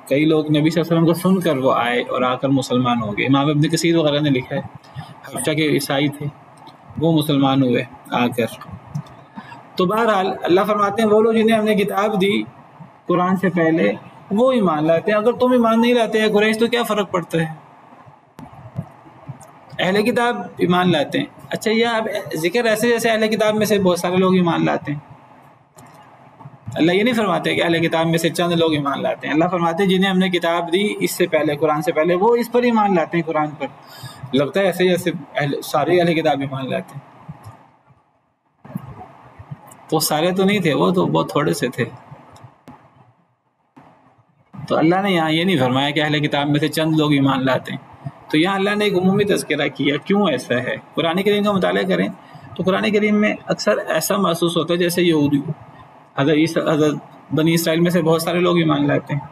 کئی لوگ نبی صلی اللہ علیہ وسلم کو سن کر وہ آئے اور آ کر مسلمان ہو گئے. امام ابن کثیر وغیرہ نے لکھا ہے حبشہ کے عیسائی تھے وہ مسلمان ہوئے آ کر. تو بہرحال اللہ فرماتے ہیں وہ لوگ جنہیں ہم نے کتاب دی قرآن سے پہلے وہ ایمان لاتے ہیں. اگر تم ایمان نہیں لاتے ہیں قریش تو کیا فرق پڑتا ہے؟ اہل کتاب ایمان لاتے ہیں. اچھا یہ اب ذکر ایسے جیسے اہل کتاب میں سے بہت سارے لوگ ایمان لاتے ہیں. اللہ یہ نہیں فرماتے کہ اہل کتاب میں سے چند لوگ ایمان لاتے ہیں. اللہ فرماتے ہیں جنہیں ہم نے کتاب دی اس سے پہلے، قرآن سے پہلے، وہ اس پر ایمان لاتے ہیں. قرآن پر لگتا ہے ایسے جیسے سارے اہل کتاب ایمان لاتے ہیں. تو سارے تو نہیں تھے، وہ تو بہت تھوڑے سے تھے. تو اللہ نے یہاں یہ نہیں فرمایا کہ اہل کتاب میں سے چند لوگ ایمان لاتے ہیں. تو یہاں اللہ نے ایک عمومی تذکرہ کیا. کیوں ایسا ہے؟ قرآن کریم کا مطالعہ کریں تو قرآن کریم میں اکثر ایسا محسوس ہوتا ہے جیسے یہودی حضرت بنی اسرائیل میں سے بہت سارے لوگ ایمان لاتے ہیں.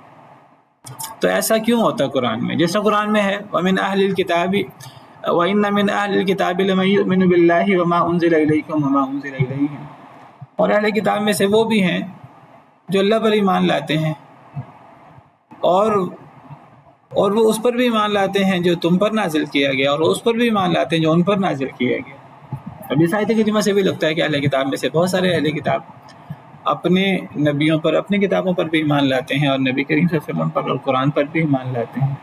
تو ایسا کیوں ہوتا ہے قرآن میں؟ جیسا قرآن میں ہے وَمِنْ أَهْلِ الْكِتَابِ وَإِنَّ مِنْ أَهْلِ الْكِتَابِ لَمَن يُؤْمِنُ بِاللَّهِ وَمَا أُنزِلَ إِلَيْكُمْ وَمَا أُنزِلَ إِلَيْهِمْ. اور اہل کتاب میں سے وہ بھی ہیں جو اللہ پر ایمان لاتے ہیں اور وہ اس پر بھی ایمان لاتے ہیں جو تم پر نازل کیا گیا، اور اس پر بھی ایمان لاتے ہیں جو ان پر نازل کیا گیا. اب اس آیت کریمہ سے بھی لگتا ہے کہ اہل کتاب میں سے بہت سارے اہل کتاب اپنے نبیوں پر، اپنی کتابوں پر بھی ایمان لاتے ہیں، اور نبی کریم صلی اللہ علیہ وسلم پر اور قرآن پر بھی ایمان لاتے ہیں.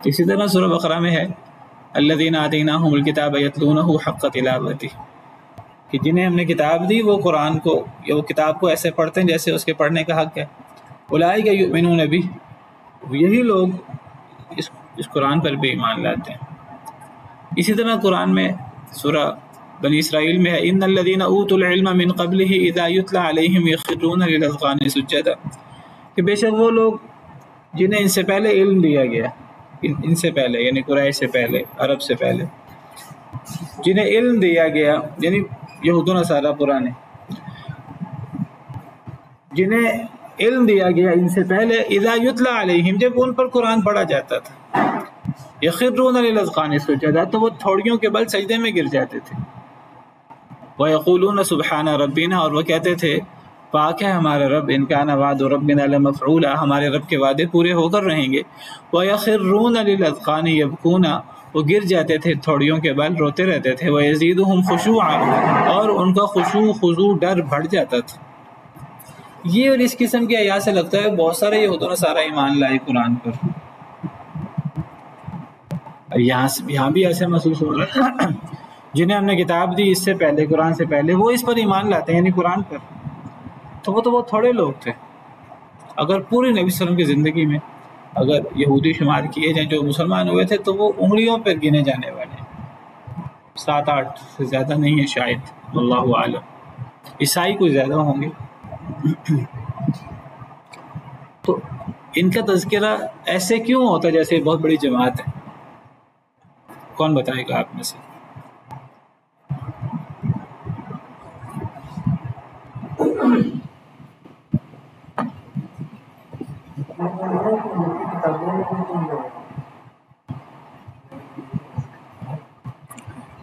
اسی طرح سورہ بقرہ میں ہے الذین آتیناہم الکتاب یتلونہ حق تلاوتہ، کہ جنہیں ہم نے کتاب دی وہ قرآن کو یا وہ کتاب کو ایسے پڑھتے ہیں جیسے اس کے پڑھنے کا حق ہے. اولئک یؤمنون بہ، یہی لوگ اس قرآن پر بھی ایمان لاتے ہیں. اسی طرح قرآن میں سورہ بنی اسرائیل میں ہے ان الذین اوتوا العلم من قبلہ اذا یتلی علیہم یخرون للاذقان سجدا، کہ بے شک وہ لوگ جنہیں ان سے پہلے علم دیا گیا، ان سے پہلے یعنی قریش سے پہلے، عرب سے پہلے جنہیں علم دیا گیا، یعنی یہود و نصارہ پرانے، جنہیں علم دیا گیا ان سے پہلے اذا یتلی علیہم، جب ان پر قرآن پڑھا جاتا تھا، یخرون للاذقان سجدا، تو وہ تھوڑیوں کے بل سجدے میں گر جاتے تھے. وَيَقُولُونَ سُبْحَانَ رَبِّنَا، اور وہ کہتے تھے پاک ہے ہمارا رب، إِنْ كَانَ وَعْدُ رَبِّنَا لَمَفْعُولًا، ہمارے رب کے وعدے پورے ہو کر رہیں گے. وَيَخِرُّونَ لِلْأَذْقَانِ يَبْكُونَ، وہ گر جاتے تھے تھوڑیوں کے بل، روتے رہتے تھے. وَيَزِيدُهُمْ خُشُوعًا، اور ان کا خضوع ڈر بڑھ جاتا تھا. یہ اور اس قسم کی آیات سے لگتا ہے بہت سارے یہود و نصارہ ایمان لائے قرآن پر. یہاں بھی ایسے محسوس ہو رہا ہے جنہیں ہم نے کتاب دی اس سے پہلے، قرآن سے پہلے، وہ اس پر ایمان لاتے ہیں یعنی قرآن پر. تو وہ تھوڑے لوگ تھے. اگر پوری نبی صلی اللہ علیہ وسلم کی زندگی میں اگر یہودی شمار کیے جائیں جو مسلمان ہوئے تھے تو وہ انگلیوں پر گنے جانے والے، 7-8 سے زیادہ نہیں ہے شاید، اللہ عالم. عیسائی کوئی زیادہ ہوں گے. تو ان کا تذکرہ ایسے کیوں ہوتا ہے جیسے بہت بڑی جماعت ہے؟ کون بتائے گا آپ میں سے؟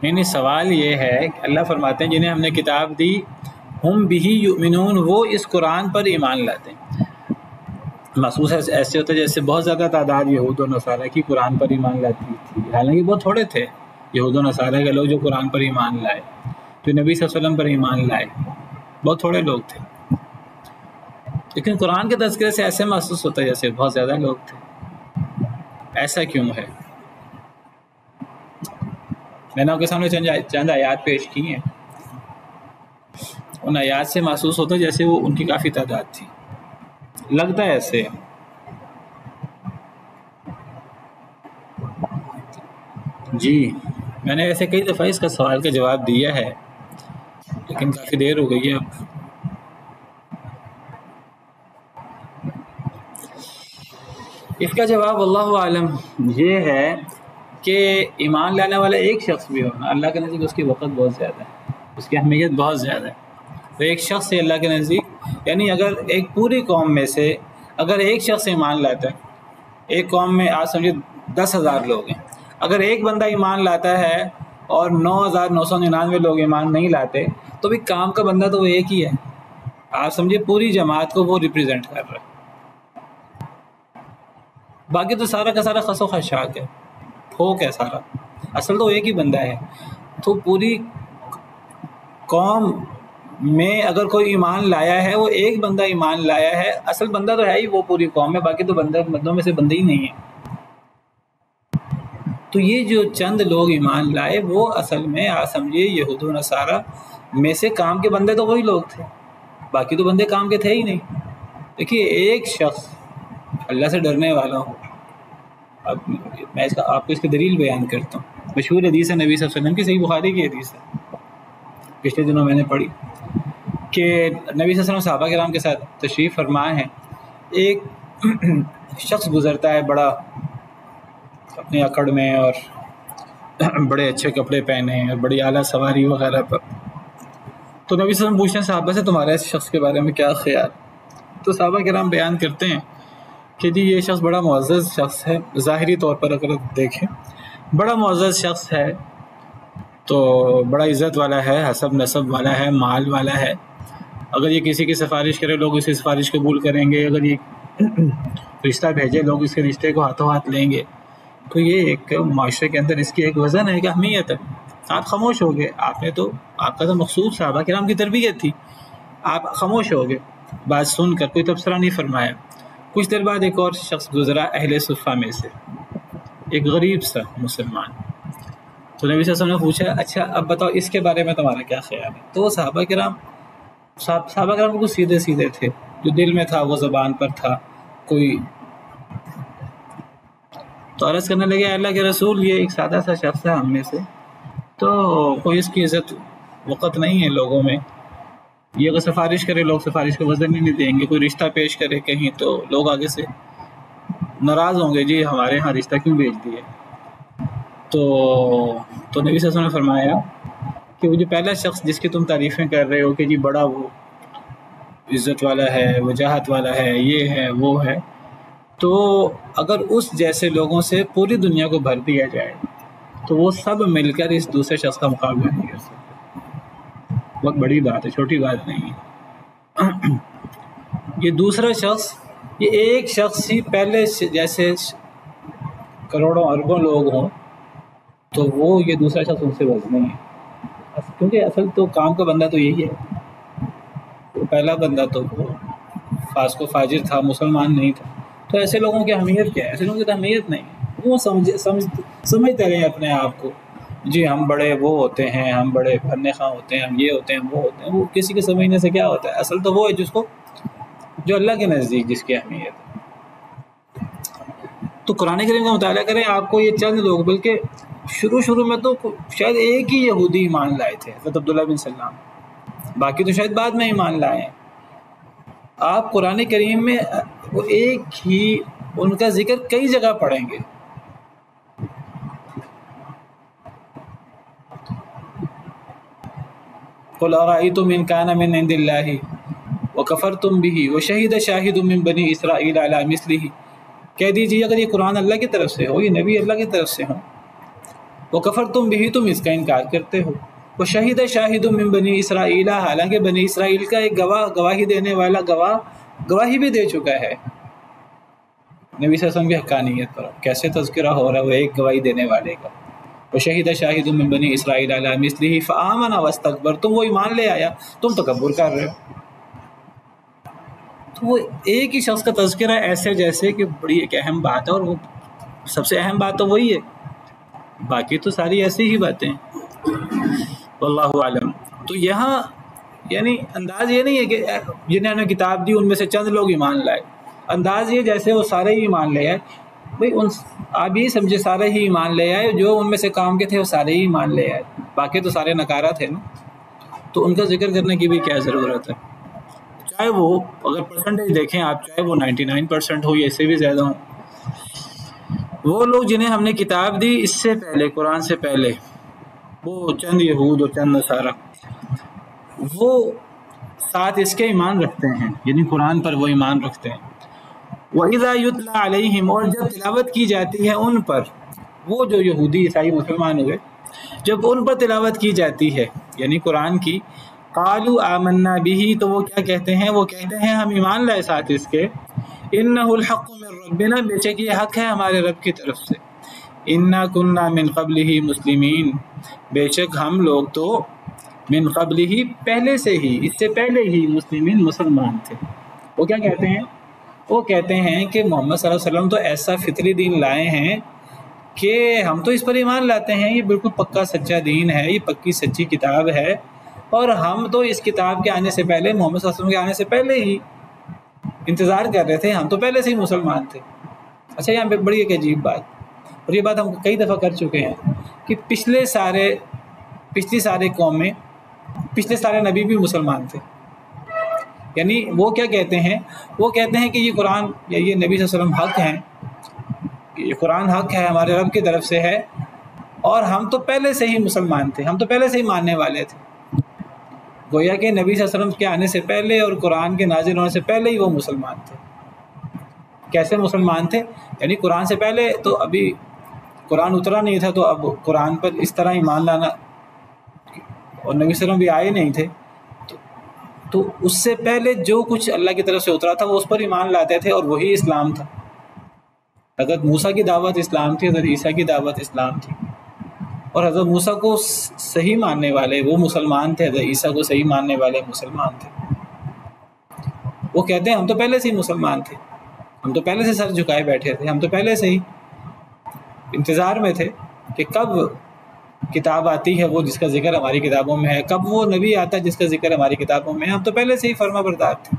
نہیں، سوال یہ ہے کہ اللہ فرماتے ہیں جنہیں ہم نے کتاب دی ہم بہ یؤمنون، وہ اس قرآن پر ایمان لاتے ہیں. محسوس ایسے ہوتا ہے جیسے بہت زیادہ تعداد یہود و نصارہ کی قرآن پر ایمان لاتی تھی، حالانکہ بہت تھوڑے تھے یہود و نصارہ کے لوگ جو قرآن پر ایمان لائے، جو نبی صلی اللہ علیہ وسلم پر ایمان لائے، بہت تھوڑے لوگ تھے. لیکن قرآن کے تذکرے سے ایسے محسوس ہوتا ہے جیسے بہت زیادہ لوگ تھے. ایسا کیوں ہے؟ میں نے آپ کے سامنے چند آیات پیش کی ہیں. ان آیات سے محسوس ہوتا ہے جیسے وہ ان کی کافی تعداد تھی. لگتا ہے ایسے. جی میں نے ایسے کئی دفعہ اس کا سوال کا جواب دیا ہے لیکن کافی دیر ہو گئی ہے اب. اس کا جواب اللہ عالم یہ ہے کہ ایمان لانے والا ایک شخص بھی ہونا اللہ کے نزدیک اس کی وقت بہت زیادہ ہے، اس کی اہمیت بہت زیادہ ہے. تو ایک شخص سے اللہ کے نزدیک، یعنی اگر ایک پوری قوم میں سے اگر ایک شخص ایمان لاتا ہے، ایک قوم میں آج سمجھے 10,000 لوگ ہیں، اگر ایک بندہ ایمان لاتا ہے اور 9,999 لوگ ایمان نہیں لاتے تو بھی کام کا بندہ تو وہ ایک ہی ہے. آپ سمجھے پوری جماعت کو وہ ریپرزینٹ کر رہا ہے. باقی تو سارا کا سارا خس و خشاک ہے، پھوک ہے سارا، اصل تو ایک ہی بندہ ہے. تو پوری قوم میں اگر کوئی ایمان لایا ہے، وہ ایک بندہ ایمان لایا ہے، اصل بندہ تو ہے ہی وہ پوری قوم میں، باقی تو بندوں میں سے بندے ہی نہیں ہیں. تو یہ جو چند لوگ ایمان لائے وہ اصل میں آپ سمجھیے یہود و نصارہ میں سے کام کے بندے تو وہی لوگ تھے، باقی تو بندے کام کے تھے ہی نہیں. دیکھیے ایک شخص اللہ سے ڈرنے والا ہو، اب میں آپ کو اس کی دلیل بیان کرتا ہوں. مشہور حدیث ہے نبی صلی اللہ علیہ وسلم کی، صحیح بخاری کی حدیث ہے، پچھلے دنوں میں نے پڑھی کہ نبی صلی اللہ علیہ وسلم صحابہ کرام کے ساتھ تشریف فرما ہیں. ایک شخص گزرتا ہے بڑا اپنے اکڑ میں اور بڑے اچھے کپڑے پہنے ہیں، بڑی اعلیٰ سواری وغیرہ پر. تو نبی صلی اللہ علیہ وسلم پوچھتے ہیں صحابہ سے تمہارا اس شخص کے بارے میں کیا خیال؟ تو صحابہ کرام بیان کرتے ہیں کہ جی یہ شخص بڑا معزز شخص ہے، ظاہری طور پر اگر دیکھیں بڑا معزز شخص ہے، تو بڑا عزت والا ہے، حسب نسب والا ہے، مال والا ہے. اگر یہ کسی کی سفارش کرے لوگ اس کی سفارش قبول کریں گے، اگر یہ رشتہ بھیجے لوگ اس کے رشتے کو ہاتھوں ہاتھ لیں گے. تو یہ ایک معاشرے کے اندر اس کی ایک وزن ہے، ایک اہمیت ہے. آپ خاموش ہو گئے، آپ کا تو مقصود صحابہ کرام کی تربیت تھی، آپ خاموش ہو گئے، بات سن کر کوئی تبصرہ نہیں فرمایا. کچھ دیر بعد ایک اور شخص گزرا اہل صفہ میں سے، ایک غریب سا مسلمان. تو نبی صلی اللہ علیہ وسلم نے پوچھا اچھا اب بتاؤ اس کے بارے میں تمہارا کیا خیال ہے؟ تو وہ صحابہ کرام بالکل سیدھے سیدھے تھے، جو دل میں تھا وہ زبان پر تھا. کوئی تو عرض کرنے لگے اللہ کے رسول یہ ایک سادہ سا شخص ہے ہم میں سے، تو کوئی اس کی عزت وقت نہیں ہے لوگوں میں. یہ اگر سفارش کرے لوگ سفارش کو وزن ہی نہیں دیں گے، کوئی رشتہ پیش کرے کہیں تو لوگ آگے سے ناراض ہوں گے، جی ہمارے ہاں رشتہ کیوں بھیج دیے. تو نبی صلی اللہ علیہ وسلم نے فرمایا کہ وہ جو پہلا شخص جس کی تم تعریفیں کر رہے ہو کہ جی بڑا وہ عزت والا ہے، وجاہت والا ہے، یہ ہے وہ ہے، تو اگر اس جیسے لوگوں سے پوری دنیا کو بھر دیا جائے تو وہ سب مل کر اس دوسرے شخص کا مقابلہ نہیں کر سکتے. بہت بڑی بات ہے، چھوٹی بات نہیں ہے. یہ دوسرا شخص، یہ ایک شخص ہی پہلے جیسے کروڑوں اربوں لوگ ہوں تو وہ یہ دوسرا شخص ان سے وزن نہیں ہے، کیونکہ اصل تو کام کا بندہ تو یہی ہے. پہلا بندہ تو فاسق و فاجر تھا، مسلمان نہیں تھا. تو ایسے لوگوں کی اہمیت کیا ہے؟ ایسے لوگوں کی تو اہمیت نہیں ہے. وہ سمجھتے رہے اپنے آپ کو، جی ہم بڑے وہ ہوتے ہیں، ہم بڑے بھرنے خواہ ہوتے ہیں، ہم یہ ہوتے ہیں وہ ہوتے ہیں. وہ کسی کے سمجھنے سے کیا ہوتا ہے؟ اصل تو وہ ہے جو اللہ کے نزدیک جس کی اہمیت ہے. تو قرآن کریم کا مطالعہ کریں، آپ کو یہ چند لوگ، بلکہ شروع میں تو شاید ایک ہی یہودی ایمان لائے تھے، حضرت عبداللہ بن سلام، باقی تو شاید بعد میں ایمان لائے ہیں. آپ قرآن کریم میں وہ ایک ہی ان کا ذکر کئی جگہ پڑھیں گے. قُلْ أَرَأَيْتُمْ إِنْ كَانَ مِنْ عِنْدِ اللَّهِ وَكَفَرْتُمْ بِهِ وَشَهِدَ شَاهِدٌ مِّن بَنِي إِسْرَائِيلَ عَلَىٰ مِثْلِهِ، کہہ دیجیے اگر یہ قرآن اللہ کی طرف سے ہو، یہ نبی اللہ کی طرف سے ہو، وَكَفَرْتُمْ بِهِ تم اس کا انکار کرتے ہو، وَشَهِدَ شَاهِدٌ مِّن بَنِي إِسْرَائِيلَ حالانکہ بنی اسرائیل کا ایک گواہی دینے والا گواہی بھی دے چکا ہے. نبی صلی اللہ علیہ وسلم کی حقانیت پر کیسے تذکرہ ہو رہا ہے وہ ایک گواہی دینے والے کا. وَشَهِدَ شَاهِدٌ مِّن بَنِي إِسْرَائِيلَ عَلَىٰ مِثْلِهِ فَآمَنَ وَاسْتَكْبَرْتُمْ، وہ ایمان لے آیا، تم تکبر کر رہے ہو. تو وہ ایک ہی شخص کا تذکرہ ایسے جیسے کہ بڑی ایک اہم بات ہے، اور وہ سب سے اہم بات تو وہی ہے، باقی تو ساری ایسی ہی باتیں ہیں. واللہ عالم. تو یہاں یعنی انداز یہ نہیں ہے کہ جنہوں نے کتاب دی ان میں سے چند لوگ ایمان لائے، انداز یہ جیسے وہ سارے ہی ایمان لے آئے. بھائی آپ یہ سمجھے سارے ہی ایمان لے آئے، جو ان میں سے کام کے تھے وہ سارے ہی ایمان لے آئے، باقی تو سارے نکارہ تھے نا. تو ان کا ذکر کرنے کی بھی کیا ضرورت ہے؟ چاہے وہ اگر پرسنٹیج دیکھیں آپ، چاہے وہ 99% ہو یا اس سے بھی زیادہ ہوں. وہ لوگ جنہیں ہم نے کتاب دی اس سے پہلے، قرآن سے پہلے، وہ چند یہود اور چند نصارہ، وہ ساتھ اس کے ایمان رکھتے ہیں، یعنی قرآن پر وہ ایمان رکھتے ہیں. وَإِذَا يُتْلَى عَلَيْهِمْ، اور جب تلاوت کی جاتی ہے ان پر، وہ جو یہودی عیسائی مسلمان ہوئے، جب ان پر تلاوت کی جاتی ہے یعنی قرآن کی، قَالُوا آمَنَّا بِهِ، تو وہ کیا کہتے ہیں؟ وہ کہتے ہیں ہم ایمان لائے ساتھ اس کے، إِنَّهُ الْحَقُّ مِن رَّبِّنَا، بے شک یہ حق ہے ہمارے رب کی طرف سے، إِنَّا كُنَّا مِن قَبْلِهِ مُسْلِمِينَ، بے شک ہم لوگ تو من قبلہ پہلے سے ہی، اس سے پہلے ہی مسلمین مسلمان تھے. وہ کیا کہتے ہیں؟ وہ کہتے ہیں کہ محمد صلی اللہ علیہ وسلم تو ایسا فطری دین لائے ہیں کہ ہم تو اس پر ایمان لاتے ہیں، یہ بالکل پکا سچا دین ہے، یہ پکی سچی کتاب ہے، اور ہم تو اس کتاب کے آنے سے پہلے، محمد صلی اللہ علیہ وسلم کے آنے سے پہلے ہی انتظار کر رہے تھے، ہم تو پہلے سے ہی مسلمان تھے. اچھا یہاں پہ بڑی ایک عجیب بات، اور یہ بات ہم کئی دفعہ کر چکے ہیں، کہ پچھلی سارے قومیں، پچھلے سارے نبی بھی مسلمان تھے. یعنی وہ کیا کہتے ہیں؟ وہ کہتے ہیں کہ یہ قرآن یا یہ نبی صلی اللہ علیہ وسلم حق ہیں، یہ قرآن حق ہے، ہمارے رب کی طرف سے ہے، اور ہم تو پہلے سے ہی مسلمان تھے، ہم تو پہلے سے ہی ماننے والے تھے. گویا کہ نبی صلی اللہ علیہ وسلم کے آنے سے پہلے اور قرآن کے نازل ہونے سے پہلے ہی وہ مسلمان تھے. کیسے مسلمان تھے؟ یعنی قرآن سے پہلے تو ابھی قرآن اترا نہیں تھا، تو اب قرآن پر اس طرح ایمان لانا، اور نبی صلی اللہ علیہ وسلم بھی آئے نہیں تھے، تو اس سے پہلے جو کچھ اللہ کی طرف سے اترا تھا وہ اس پر ایمان لاتے تھے، اور وہی اسلام تھا. حضرت موسیٰ کی دعوت اسلام تھی، حضرت عیسیٰ کی دعوت اسلام تھی. اور حضرت موسیٰ کو صحیح ماننے والے وہ مسلمان تھے، حضرت عیسیٰ کو صحیح ماننے والے مسلمان تھے. وہ کہتے ہیں ہم تو پہلے سے ہی مسلمان تھے، ہم تو پہلے سے سر جھکائے بیٹھے تھے، ہم تو پہلے سے ہی انتظار میں تھے کہ کب کتاب آتی ہے وہ جس کا ذکر ہماری کتابوں میں ہے، کب وہ نبی آتا ہے جس کا ذکر ہماری کتابوں میں ہے. ہم تو پہلے سے ہی فرما بردار تھے.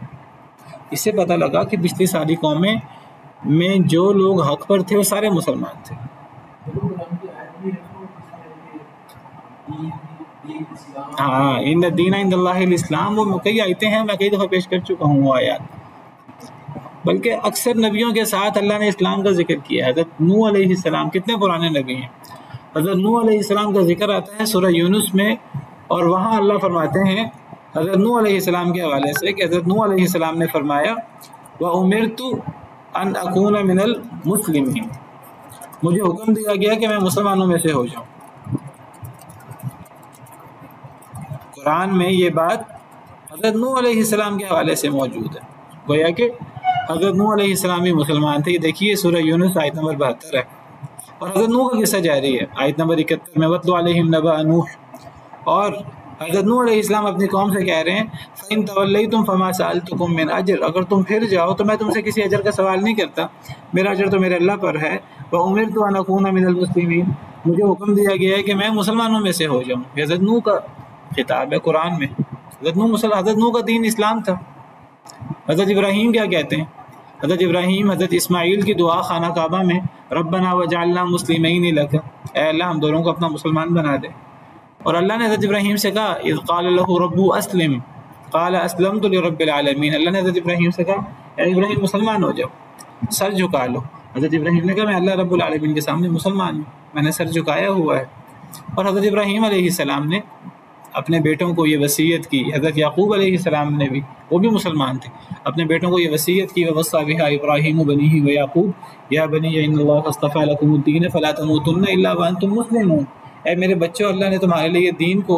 اس سے پتہ لگا کہ پچھلی ساری قومیں میں جو لوگ حق پر تھے وہ سارے مسلمان تھے. ہاں، ان الدین عند اللہ الاسلام، وہ کئی آیتیں ہیں، میں کئی دفعہ پیش کر چکا ہوں وہ آیات. بلکہ اکثر نبیوں کے ساتھ اللہ نے اسلام کا ذکر کیا ہے. حضرت نوح علیہ السلام کتنے پرانے نبی ہیں. حضرت نوح علیہ السلام کا ذکر آتا ہے سورہ یونس میں، اور وہاں اللہ فرماتے ہیں حضرت نوح علیہ السلام کے حوالے سے کہ حضرت نوح علیہ السلام نے فرمایا وَأُمِرْتُ أَنْ أَكُونَ مِنَ الْمُسْلِمِينَ، مجھے حکم دیا گیا کہ میں مسلمانوں میں سے ہو جاؤں. قرآن میں یہ بات حضرت نوح علیہ السلام کے حوالے سے موجود ہے. گویا کہ حضرت نوح علیہ السلام بھی مسلمان تھے. یہ دیکھیے سورہ یونس آیت نمبر 72 ہے، اور حضرت نوح کا قصہ جاری ہے آیت نمبر 71 میں وَاتْلُ عَلَيْهِمْ نَبَأَ نُوحٍ. اور حضرت نوح علیہ السلام اپنی قوم سے کہہ رہے ہیں فَإِن تَوَلَّيْتُمْ فَمَا سَأَلْتُكُم مِّنْ أَجْرٍ، اگر تم پھر جاؤ تو میں تم سے کسی اجر کا سوال نہیں کرتا، میرا اجر تو میرے اللہ پر ہے. وَأُمِرْتُ أَنْ أَكُونَ مِنَ الْمُسْلِمِينَ، مجھے حکم دیا گیا ہے کہ میں مسلمانوں میں سے ہو جاؤں. حضرت نوح کا خطاب ہے قرآن میں. حضرت نوح کا دین اسلام تھا. حضرت ابراہیم کیا کہتے ہیں؟ حضرت ابراہیم حضرت اسماعیل کی دعا خانہ کعبہ میں ربنا وجعلنا مسلمین لک، اے اللہ ہم دونوں کو اپنا مسلمان بنا دے. اور اللہ نے حضرت ابراہیم سے کہا اذ قال له ربه اسلم قال اسلمت لرب العالمین، اللہ نے حضرت ابراہیم سے کہا اے ابراہیم مسلمان ہو جاؤ، سر جھکا لو. حضرت ابراہیم نے کہا میں اللہ رب العالمین کے سامنے مسلمان ہوں، میں نے سر جھکایا ہوا ہے. اور حضرت ابراہیم علیہ السلام نے اپنے بیٹوں کو یہ وصیت کی، حضرت یعقوب علیہ السلام نے بھی، وہ بھی مسلمان تھے، اپنے بیٹوں کو یہ وصیت کی وَوَصَّىٰ بِهَا إِبْرَاهِيمُ بَنِيهِ وَيَعْقُوبُ يَا بَنِيَّ إِنَّ اللَّهَ اصْطَفَىٰ لَكُمُ الدِّينَ فَلَا تَمُوتُنَّ إِلَّا وَأَنتُم مُّسْلِمُونَ. اے میرے بچوں، اللہ نے تمہارے لیے دین کو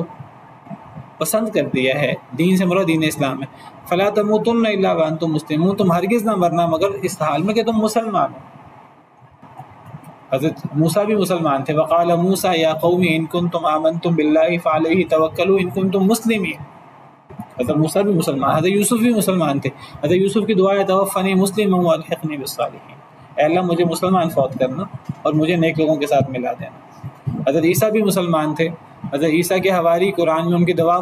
پسند کر دیا ہے، دین سے مراد دین اسلام ہے. فَلَا تَمُوتُنَّ إِلَّا وَأَنتُم مُّسْلِمُونَ، تم ہرگز نہ مرنا مگر اس حال میں کہ تم مسلمان ہو. حضرت موسیٰ بھی مسلمان تھے. وقال موسیٰ یا قوم ان کنتم آمنتم باللہ فعلیہ توکلوا ان کنتم مسلمین. حضرت موسیٰ بھی مسلمان، حضرت یوسف بھی مسلمان تھے. حضرت یوسف کی دعا ہے توفنی مسلما والحقنی بالصالحین، اے اللہ مجھے مسلمان فوت کرنا اور مجھے نیک لوگوں کے ساتھ ملا دینا. حضرت عیسیٰ بھی مسلمان تھے. حضرت عیسیٰ کے حواری قرآن میں ان کی دعا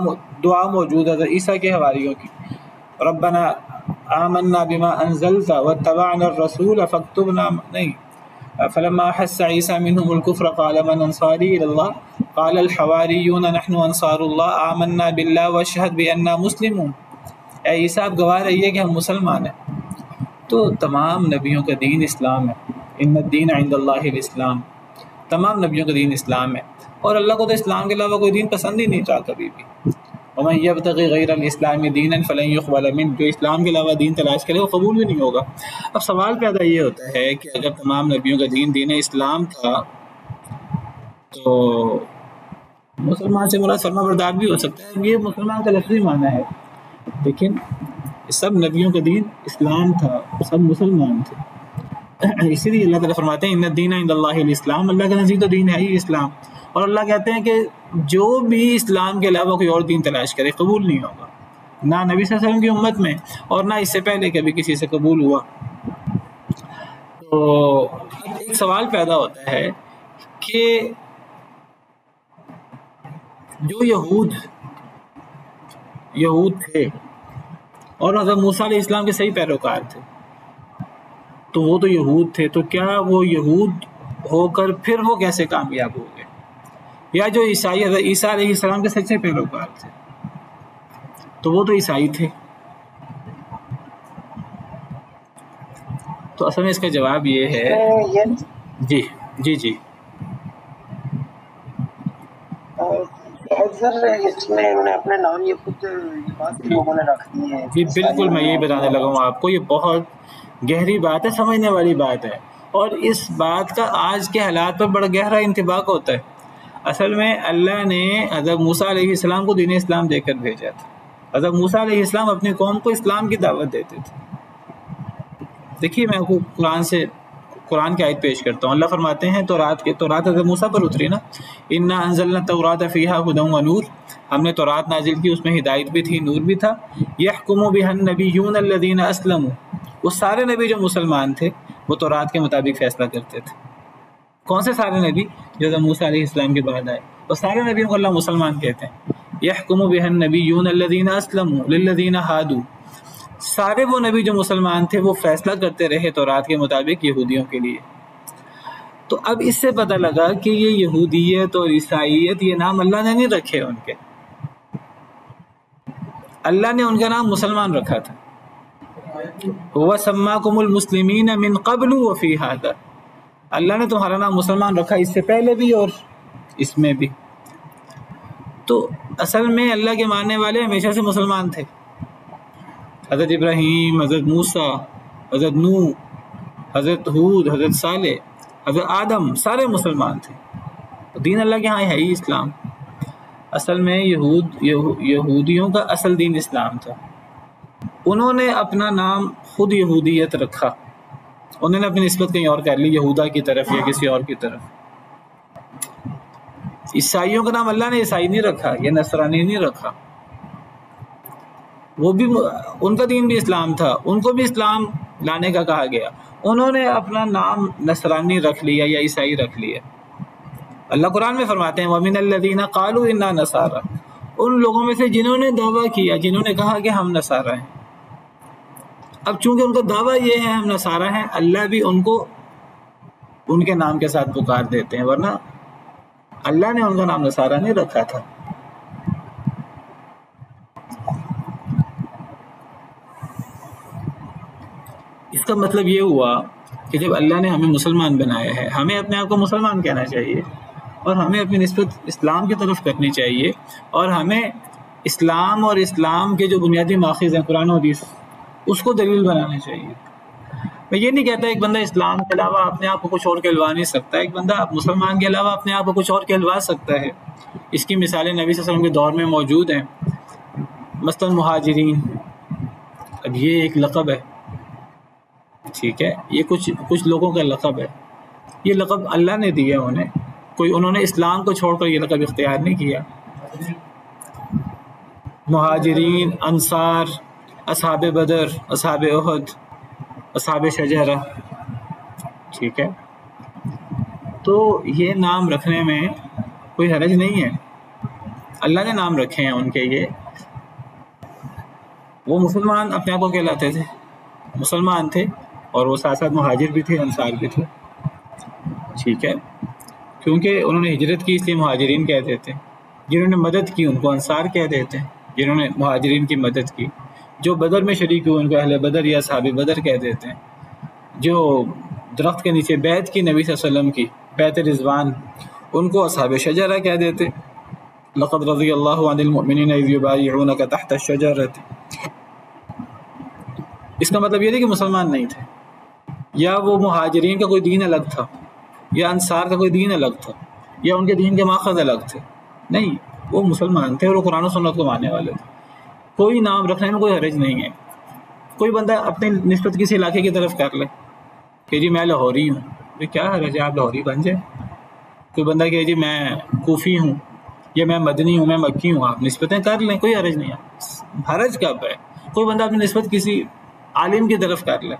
موجود ہے. حضرت عیسیٰ کے حواریوں کی ربنا آمنا بما انزلت واتبعنا الرسول فاکتبنا نہیں فلما حس عیسیٰ منهم الكفر قال من انصاری الى اللہ قال الحواریون نحن انصار اللہ آمنا باللہ واشہد بأننا مسلمون. اے عیسیٰ آپ گواہ رہیے کہ ہم مسلمان ہیں. تو تمام نبیوں کا دین اسلام ہے. ان الدین عند اللہ الاسلام، تمام نبیوں کا دین اسلام ہے. اور اللہ کو تو اسلام کے علاوہ کوئی دین پسند ہی نہیں تھا کبھی بھی. ومن یبتغی غیر الاسلام دینا فلن یقبل منہ، جو اسلام کے علاوہ دین تلاش کرے وہ قبول بھی نہیں ہوگا. اب سوال پیدا یہ ہوتا ہے کہ اگر تمام نبیوں کا دین دین اسلام تھا تو مسلمان سے مراد فرما بردار بھی ہو سکتا ہے. یہ مسلمان کا لفظی معنی ہے، لیکن سب نبیوں کا دین اسلام تھا، سب مسلمان تھے. اسی لیے اللہ تعالیٰ فرماتے ہیں ان الدین عند اللہ الاسلام، اللہ کا نزدیک تو دین ہے ہی اسلام. اور اللہ کہتے ہیں کہ جو بھی اسلام کے علاوہ کوئی اور دین تلاش کرے قبول نہیں ہوگا، نہ نبی صلی اللہ علیہ وسلم کی امت میں اور نہ اس سے پہلے کبھی کسی سے قبول ہوا. تو ایک سوال پیدا ہوتا ہے کہ جو یہود تھے اور حضرت موسیٰ علیہ السلام کے صحیح پیروکار تھے، تو وہ تو یہود تھے، تو کیا وہ یہود ہو کر پھر وہ کیسے کامیاب ہو گئے؟ یا جو عیسائی حضرت عیسیٰ علیہ السلام کے سچے پیروکار تھے تو وہ تو عیسائی تھے. تو اصل میں اس کا جواب یہ ہے جی سر اس میں انہوں نے اپنے نام یہ خود بات لوگوں نے رکھ دی ہے. جی بالکل، میں یہی بتانے لگا ہوں آپ کو، یہ بہت گہری بات ہے، سمجھنے والی بات ہے، اور اس بات کا آج کے حالات پر بڑا گہرا انطباق ہوتا ہے. اصل میں اللہ نے حضرت موسیٰ علیہ السلام کو دین اسلام دے کر بھیجا تھا. حضرت موسیٰ علیہ السلام اپنی قوم کو اسلام کی دعوت دیتے تھے. دیکھیے میں آپ کو قرآن کی آیت پیش کرتا ہوں. اللہ فرماتے ہیں تورات حضرت موسیٰ پر اتری نا، انا انزلنا التوراۃ فیہا ھدی و نور، ہم نے تورات نازل کی، اس میں ہدایت بھی تھی، نور بھی تھا. یحکم بہا النبیون الذین اسلموا، وہ سارے نبی جو مسلمان تھے وہ تورات کے مطابق فیصلہ کرتے تھے. کون سے سارے نبی؟ جو حضرت موسیٰ علیہ السلام کے بعد آئے، وہ سارے نبیوں کو اللہ مسلمان کہتے ہیں. یحکم بہا النبیون الذین اسلموا للذین ہادوا، سارے وہ نبی جو مسلمان تھے وہ فیصلہ کرتے رہے تورات کے مطابق یہودیوں کے لیے. تو اب اس سے پتہ لگا کہ یہ یہودیت اور عیسائیت یہ نام اللہ نے نہیں رکھے ان کے، اللہ نے ان کا نام مسلمان رکھا تھا. وَسَمَّاكُمُ الْمُسْلِمِينَ مِنْ قَبْلُ وَفِي هَذَا، اللہ نے تمہارا نام مسلمان رکھا اس سے پہلے بھی اور اس میں بھی. تو اصل میں اللہ کے ماننے والے ہمیشہ سے مسلمان تھے. حضرت ابراہیم، حضرت موسیٰ، حضرت نوح، حضرت ہود، حضرت صالح، حضرت آدم، سارے مسلمان تھے. دین اللہ کے ہاں ہے ہی اسلام. اصل میں یہودیوں کا اصل دین اسلام تھا. انہوں نے اپنا نام خود یہودیت رکھا، انہوں نے اپنی نسبت کہیں اور کر لی، یہودا کی طرف یا کسی اور کی طرف. عیسائیوں کا نام اللہ نے عیسائی نہیں رکھا یا نصرانی نہیں رکھا، وہ بھی ان کا دین بھی اسلام تھا، ان کو بھی اسلام لانے کا کہا گیا. انہوں نے اپنا نام نصرانی رکھ لیا یا عیسائی رکھ لیا. اللہ قرآن میں فرماتے ہیں وَمِنَ الَّذِينَ قَالُوا إِنَّا نَصَارَى، ان لوگوں میں سے جنہوں نے دعویٰ کیا، جنہوں نے کہا کہ ہم نصارہ ہیں. اب چونکہ ان کا دعویٰ یہ ہے ہم نصارہ ہیں، اللہ بھی ان کو ان کے نام کے ساتھ پکار دیتے ہیں، ورنہ اللہ نے ان کا نام نصارہ نہیں رکھا تھا. اس کا مطلب یہ ہوا کہ جب اللہ نے ہمیں مسلمان بنایا ہے، ہمیں اپنے آپ کو مسلمان کہنا چاہیے، اور ہمیں اپنی نسبت اسلام کی طرف کرنی چاہیے، اور ہمیں اسلام اور اسلام کے جو بنیادی ماخذ ہیں قرآن و حدیث اس کو دلیل بنانا چاہیے. میں یہ نہیں کہتا ایک بندہ اسلام کے علاوہ اپنے آپ کو کچھ اور کہلوا نہیں سکتا، ایک بندہ مسلمان کے علاوہ اپنے آپ کو کچھ اور کہلوا سکتا ہے. اس کی مثالیں نبی صلی اللہ علیہ وسلم کے دور میں موجود ہیں. مثلا مہاجرین، اب یہ ایک لقب ہے، ٹھیک ہے، یہ کچھ لوگوں کا لقب ہے. یہ لقب اللہ نے دیا انہوں نے اسلام کو چھوڑ کر یہ لقب اختیار نہیں کیا. مہاجرین، انصار، اصحاب بدر، اصحاب احد، اصحاب شجرہ، ٹھیک ہے. تو یہ نام رکھنے میں کوئی حرج نہیں ہے، اللہ نے نام رکھے ہیں ان کے. یہ وہ مسلمان اپنے آپ کو کہلاتے تھے، مسلمان تھے، اور وہ ساتھ ساتھ مہاجر بھی تھے، انصار بھی تھے، ٹھیک ہے. کیونکہ انہوں نے ہجرت کی اس لیے مہاجرین کہہ دیتے ہیں. جنہوں نے مدد کی ان کو انصار کہہ دیتے ہیں، جنہوں نے مہاجرین کی مدد کی. جو بدر میں شریک ہوئے ان کو اہل بدر یا صحابی بدر کہہ دیتے ہیں. جو درخت کے نیچے بیعت کی نبی صلی اللہ علیہ وسلم کی، بیعت رضوان، ان کو اصحاب شجرہ کہہ دیتے. لقد رضی اللہ عن المؤمنین اذ یبایعونک تحت الشجرۃ. اس کا مطلب یہ نہیں کہ مسلمان نہیں تھے، یا وہ مہاجرین کا کوئی دین الگ تھا، یا انصار کا کوئی دین الگ تھا، یا ان کے دین کے ماخذ الگ تھے. نہیں، وہ مسلمان تھے اور وہ قرآن و سنت کو ماننے والے تھے. کوئی نام رکھنے میں کوئی حرج نہیں ہے. کوئی بندہ اپنی نسبت کسی علاقے کی طرف کر لے کہ جی میں لاہوری ہوں، تو کیا حرج ہے، آپ لاہوری بن جائیں. کوئی بندہ کہ جی میں کوفی ہوں، یا میں مدنی ہوں، میں مکی ہوں، آپ نسبتیں کر لیں، کوئی حرج نہیں ہے. حرج کب ہے؟ کوئی بندہ اپنی نسبت کسی عالم کی طرف کر لے.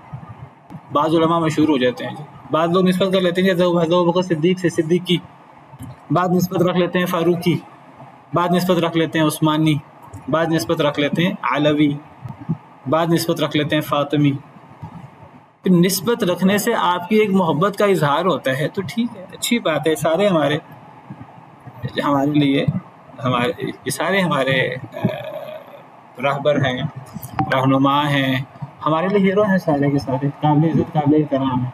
بعض علماء مشہور ہو جاتے ہیں جی، بعض لوگ نسبت کر لیتے ہیں جیسے حضرت ابوبکر صدیق سے صدیقی، بعض نسبت رکھ لیتے ہیں فاروقی، بعض نسبت رکھ لیتے ہیں عثمانی، بعض نسبت رکھ لیتے ہیں علوی، بعض نسبت رکھ لیتے ہیں فاطمی. نسبت رکھنے سے آپ کی ایک محبت کا اظہار ہوتا ہے تو ٹھیک ہے، اچھی بات ہے. سارے ہمارے لیے یہ سارے ہمارے راہبر ہیں، رہنما ہیں، ہمارے لیے ہیرو ہیں، سارے کے سارے قابل عزت، قابل احترام ہیں.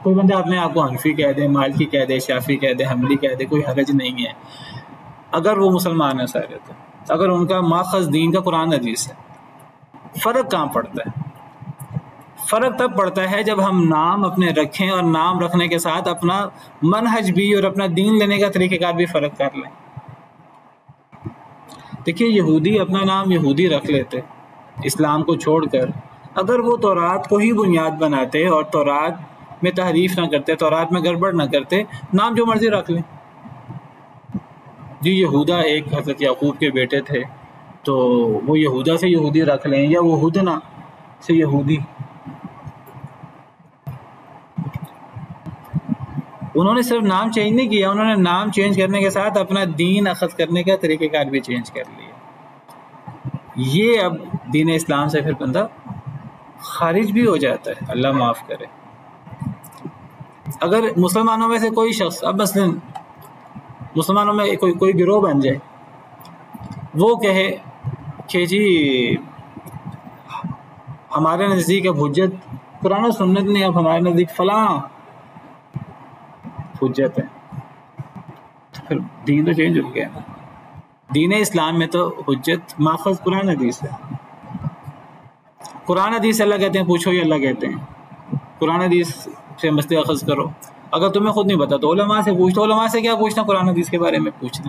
کوئی بندہ اپنے آپ کو حنفی کہہ دے، مالکی کہہ دے، شافعی کہہ دے، حنبلی کہہ دے، کوئی حرج نہیں ہے. اگر وہ مسلمان ہیں سارے تو، اگر ان کا ماخذ دین کا قرآن حدیث ہے. فرق کہاں پڑتا ہے؟ فرق تب پڑتا ہے جب ہم نام اپنے رکھیں اور نام رکھنے کے ساتھ اپنا منہج بھی اور اپنا دین لینے کا طریقہ کار بھی فرق کر لیں. دیکھیے یہودی اپنا نام یہودی رکھ لیتے اسلام کو چھوڑ کر، اگر وہ تورات کو ہی بنیاد بناتے اور تورات میں تحریف نہ کرتے، تورات میں گڑبڑ نہ کرتے، نام جو مرضی رکھ لیں. جی یہودا ایک حضرت یعقوب کے بیٹے تھے تو وہ یہودا سے یہودی رکھ لیں، یا وہ ہدنا سے یہودی. انہوں نے صرف نام چینج نہیں کیا، انہوں نے نام چینج کرنے کے ساتھ اپنا دین اخذ کرنے کا طریقہ کار بھی چینج کر لیا. یہ اب دین اسلام سے پھر بندہ خارج بھی ہو جاتا ہے، اللہ معاف کرے. اگر مسلمانوں میں سے کوئی شخص، اب مثلا مسلمانوں میں کوئی گروہ بن جائے، وہ کہے کہ جی ہمارے نزدیک اب حجت قرآن و سنت نہیں، اب ہمارے نزدیک فلاں حجت ہے، تو پھر دین تو چینج ہو گیا. دین اسلام میں تو حجت ماخذ قرآن حدیث ہے. قرآن حدیث سے اللہ کہتے ہیں پوچھو، یہ اللہ کہتے ہیں قرآن حدیث سے مسئلے اخذ کرو. اگر تمہیں خود نہیں پتا تو علماء سے پوچھو. علماء سے کیا پوچھنا؟ قرآن حدیث کے بارے میں پوچھنا.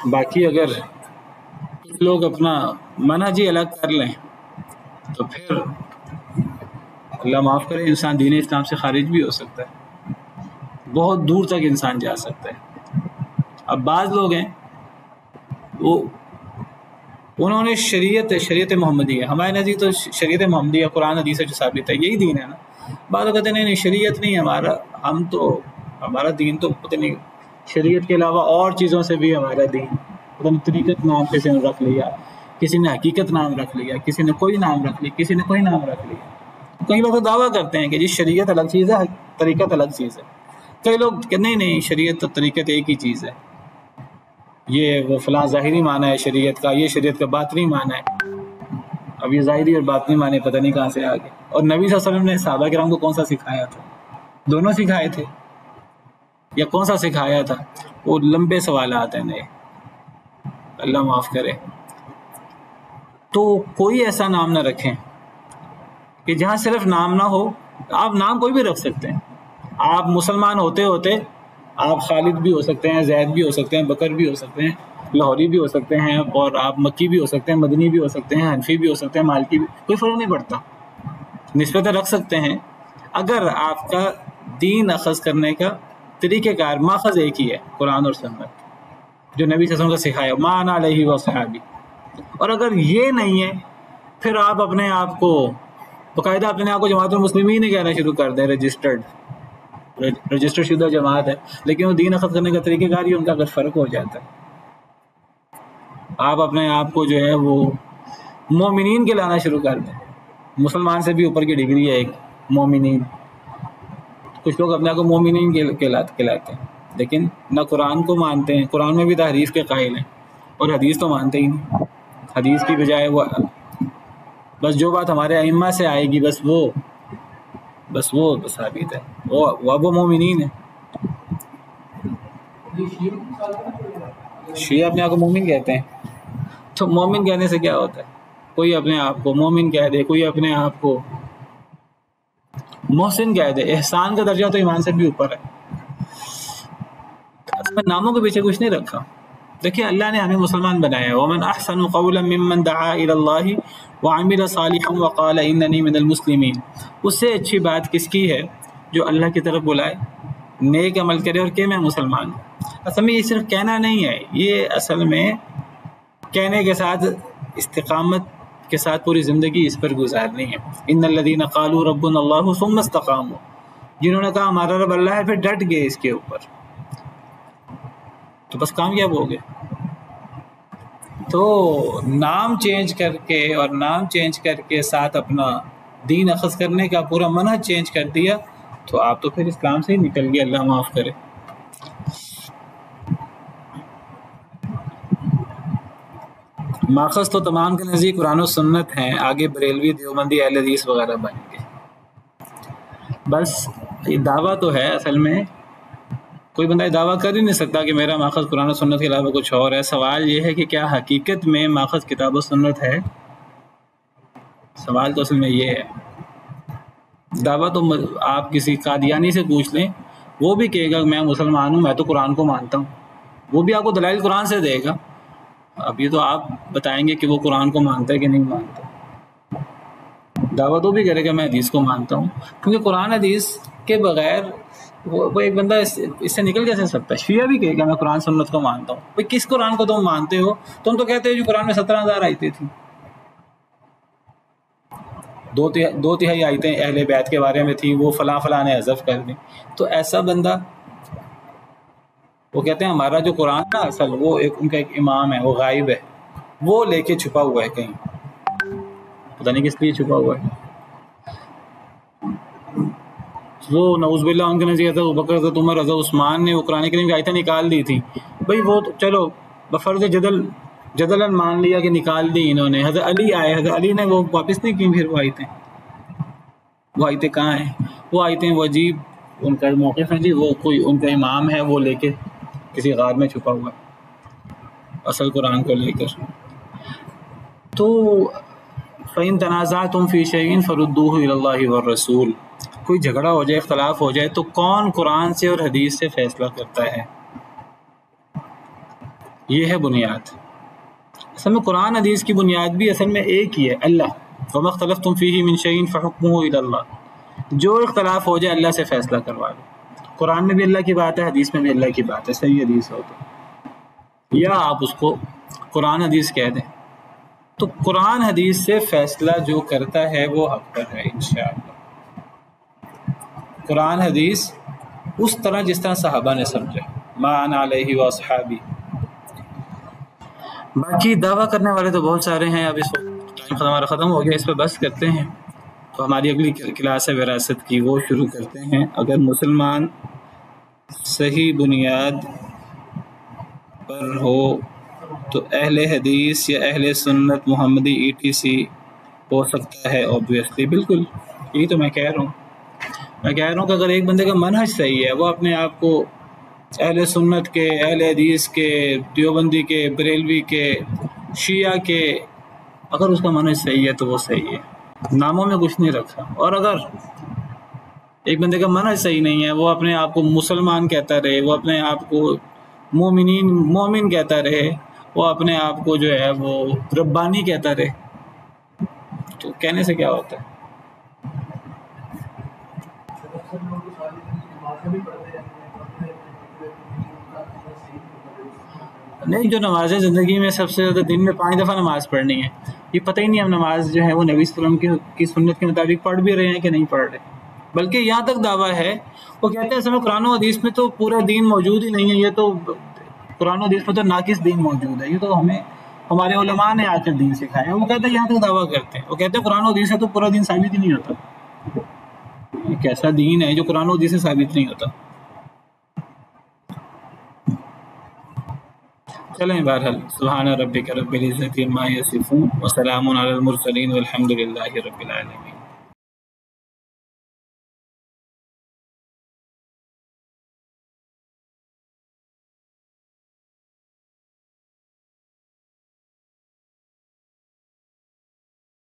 باقی اگر لوگ اپنا منہج ہی الگ کر لیں تو پھر اللہ معاف کرے انسان دین اسلام سے خارج بھی ہو سکتا ہے، بہت دور تک انسان جا سکتا ہے. اب بعض لوگ ہیں وہ انہوں نے شریعت محمدیہ، ہمارے نزدیک تو شریعت محمدیہ قرآن حدیث سے جو ثابت ہے یہی دین ہے نا. بعض لوگ کہتے ہیں نہیں شریعت نہیں ہمارا، ہمارا دین تو پتہ نہیں شریعت کے علاوہ اور چیزوں سے بھی ہمارا دین، پتہ نہیں طریقت نام کسی نے رکھ لیا، کسی نے حقیقت نام رکھ لیا، کسی نے کوئی نام رکھ لیا، کسی نے کوئی نام رکھ لیا. کئی لوگ تو دعویٰ کرتے ہیں کہ جی شریعت الگ چیز ہے، طریقت الگ چیز ہے. کئی لوگ کہ نہیں شریعت تو طریقت ایک ہی چیز ہے، یہ وہ فلاں ظاہری معنی ہے شریعت کا، یہ شریعت کا باطنی معنی ہے. اب یہ ظاہری اور باطنی معنی پتہ نہیں کہاں سے آ گئے. اور نبی صلی اللہ علیہ وسلم نے صحابہ کرام کو کون سا سکھایا تھا؟ دونوں سکھائے تھے یا کون سا سکھایا تھا؟ وہ لمبے سوالات ہیں نئے، اللہ معاف کرے. تو کوئی ایسا نام نہ رکھیں کہ جہاں صرف نام نہ ہو. آپ نام کوئی بھی رکھ سکتے ہیں. آپ مسلمان ہوتے ہوتے آپ خالد بھی ہو سکتے ہیں، زید بھی ہو سکتے ہیں، بکر بھی ہو سکتے ہیں، لاہوری بھی ہو سکتے ہیں، اور آپ مکی بھی ہو سکتے ہیں، مدنی بھی ہو سکتے ہیں، حنفی بھی ہو سکتے ہیں، مالکی بھی، کوئی فرق نہیں پڑتا. نسبتیں رکھ سکتے ہیں اگر آپ کا دین اخذ کرنے کا طریقہ کار ماخذ ایک ہی ہے، قرآن اور سنت جو نبی صلی اللہ علیہ وسلم کا سکھایا مان علیہ و صحابی. اور اگر یہ نہیں ہے پھر آپ اپنے آپ کو باقاعدہ اپنے آپ کو جماعت المسلمین ہی کہنا شروع کر دیں، رجسٹر شدہ جماعت ہے، لیکن وہ دین اخذ کرنے کا طریقہ کار ہی ان کا اگر فرق ہو جاتا ہے. آپ اپنے آپ کو جو ہے وہ مومنین کے لانا شروع کر دیں. مسلمان سے بھی اوپر کی ڈگری ہے ایک مومنین. کچھ لوگ اپنے آپ کو مومنین کہلاتے ہیں لیکن نہ قرآن کو مانتے ہیں، قرآن میں بھی تحریف کے قائل ہیں، اور حدیث تو مانتے ہی نہیں. حدیث کی بجائے وہ بس جو بات ہمارے ائمہ سے آئے گی بس وہ ثابت ہے، وہ مومنین ہیں. شیعہ اپنے آپ کو مومن کہتے ہیں، تو مومن کہنے سے کیا ہوتا ہے؟ کوئی اپنے آپ کو مومن کہہ دے، کوئی اپنے آپ کو محسن کہہ دے. احسان کا درجہ تو ایمان سے بھی اوپر ہے. ناموں کے پیچھے کچھ نہیں رکھا. دیکھیے اللہ نے ہمیں مسلمان بنایا ہے. وَمَنْ أَحْسَنُ قَوْلًا مِّمَّنْ دَعَا إِلَى اللَّهِ وَعَمِلَ صَالِحًا وَقَالَ إِنَّنِي مِنَ الْمُسْلِمِينَ. اس سے اچھی بات کس کی ہے جو اللہ کی طرف بلائے، نیک عمل کرے اور کہ میں مسلمان ہوں. اصل میں یہ صرف کہنا نہیں ہے، یہ اصل میں کہنے کے ساتھ استقامت کے ساتھ پوری زندگی اس پر گزارنی ہے. ان الذین قالوا ربنا اللہ ثم استقاموا، جنہوں نے کہا ہمارا رب اللہ ہے پھر ڈٹ گئے اس کے اوپر، تو بس کامیاب ہو گئے. تو نام چینج کر کے اور نام چینج کر کے ساتھ اپنا دین اخذ کرنے کا پورا منہج چینج کر دیا تو آپ تو پھر اسلام سے ہی نکل گئے، اللہ معاف کرے. ماخذ تو تمام کے نزدیک قرآن و سنت ہیں، آگے بریلوی دیوبندی اہل حدیث وغیرہ بن گئے. بس یہ دعویٰ تو ہے اصل میں کوئی بندہ دعویٰ کر ہی نہیں سکتا کہ میرا ماخذ قرآن و سنت کے علاوہ کچھ اور ہے۔ سوال یہ ہے کہ کیا حقیقت میں ماخذ کتاب و سنت ہے؟ سوال تو اصل میں یہ ہے۔ دعویٰ تو آپ کسی قادیانی سے پوچھ لیں، وہ بھی کہے گا میں مسلمان ہوں، میں تو قرآن کو مانتا ہوں، وہ بھی آپ کو دلائل قرآن سے دے گا۔ اب یہ تو آپ بتائیں گے کہ وہ قرآن کو مانتا ہے کہ نہیں مانتا۔ دعویٰ تو بھی کرے گا میں حدیث کو مانتا ہوں، کیونکہ قرآن حدیث کے بغیر وہ ایک بندہ اس سے نکل کیسے سکتا ہے؟ شیعہ بھی کہے گا میں قرآن سنت کو مانتا ہوں۔ بھئی کس قرآن کو تم مانتے ہو؟ تم تو کہتے ہو جو قرآن میں 17,000 آیتیں تھیں، 2/3 آیتیں اہل بیت کے بارے میں تھیں، وہ فلاں فلاں نے حذف کر دیں۔ تو ایسا بندہ، وہ کہتے ہیں ہمارا جو قرآن نا اصل وہ ان کا ایک امام ہے، وہ غائب ہے، وہ لے کے چھپا ہوا ہے کہیں، پتہ نہیں کس لیے چھپا ہوا ہے۔ وہ نعوذ باللہ ان کے نزدیک حضرت ابوبکر، حضرت عمر، حضرت عثمان نے وہ قرآن کریم کی آیتیں نکال دی تھی۔ بھئی وہ تو چلو بفرض جدلاً مان لیا کہ نکال دی انہوں نے۔ حضرت علی آئے، حضرت علی نے وہ واپس نہیں کی، پھر وہ آیتیں کہاں ہیں؟ وہ آیتیں وہ عجیب ان کا موقف ہے جی، وہ کوئی ان کا امام ہے، وہ لے کے کسی غار میں چھپا ہوا ہے اصل قرآن کو لے کر۔ تو فَإِن تَنَازَعْتُمْ فِي شَيْءٍ فَرُدُّوهُ إِلَى اللَّهِ وَالرَّسُولِ، کوئی جھگڑا ہو جائے، اختلاف ہو جائے تو کون قرآن سے اور حدیث سے فیصلہ کرتا ہے؟ یہ ہے بنیاد۔ اصل میں قرآن حدیث کی بنیاد بھی اصل میں ایک ہی ہے، اللہ۔ وَمَا اخْتَلَفْتُمْ فِيهِ مِنْ شَيْءٍ فَحُكْمُهُ إِلَى اللَّهِ، جو اختلاف ہو جائے اللہ سے فیصلہ کروا لو۔ قرآن میں بھی اللہ کی بات ہے، حدیث میں بھی اللہ کی بات ہے، صحیح حدیث ہو تو، یا آپ اس کو قرآن حدیث کہہ دیں۔ تو قرآن حدیث سے فیصلہ جو کرتا ہے وہ حق پر ہے انشاءاللہ۔ قرآن حدیث اس طرح جس طرح صحابہ نے سمجھا، ما انا علیہ واصحابی۔ باقی دعویٰ کرنے والے تو بہت سارے ہیں، اب اس وقت ٹائم ہمارا ختم ہو گیا، اس پہ بس کرتے ہیں۔ تو ہماری اگلی کلاس ہے وراثت کی، وہ شروع کرتے ہیں۔ اگر مسلمان صحیح بنیاد پر ہو تو اہل حدیث یا اہل سنت محمدی ETC ہو سکتا ہے، اوبویسلی، بالکل یہی تو میں کہہ رہا ہوں۔ میں کہہ رہا ہوں کہ اگر ایک بندے کا منہج صحیح ہے، وہ اپنے آپ کو اہل سنت کے، اہل حدیث کے، دیوبندی کے، بریلوی کے، شیعہ کے، اگر اس کا منہج صحیح ہے تو وہ صحیح ہے، ناموں میں کچھ نہیں رکھا۔ اور اگر ایک بندے کا منہج صحیح نہیں ہے، وہ اپنے آپ کو مسلمان کہتا رہے، وہ اپنے آپ کو مومن کہتا رہے، وہ اپنے آپ کو جو ہے وہ ربانی کہتا رہے، تو کہنے سے کیا ہوتا ہے؟ نہیں، جو نمازیں زندگی میں سب سے زیادہ دن میں 5 دفعہ نماز پڑھنی ہے، یہ پتہ ہی نہیں ہم نماز جو ہے وہ نبی صلی اللہ علیہ وسلم کی سنت کے مطابق پڑھ بھی رہے ہیں کہ نہیں پڑھ رہے۔ بلکہ یہاں تک دعویٰ ہے، وہ کہتے ہیں سمجھ قرآن و حدیث میں تو پورا دین موجود ہی نہیں ہے، یہ تو قرآن و حدیث میں تو ناقص دین موجود ہے، یہ تو ہمیں ہمارے علماء نے آ کر دین سکھایا۔ وہ کہتے ہیں یہاں تک دعویٰ کرتے ہیں، وہ کہتے ہیں قرآن و حدیث سے تو پورا دین ثابت ہی نہیں ہوتا۔ ایک ایسا دین ہے جو قرآن و حدیث سے ثابت نہیں ہوتا۔ چلیں بہرحال، سبحان ربک رب العزۃ عما یصفون وسلام علی المرسلین والحمد للہ رب العالمین۔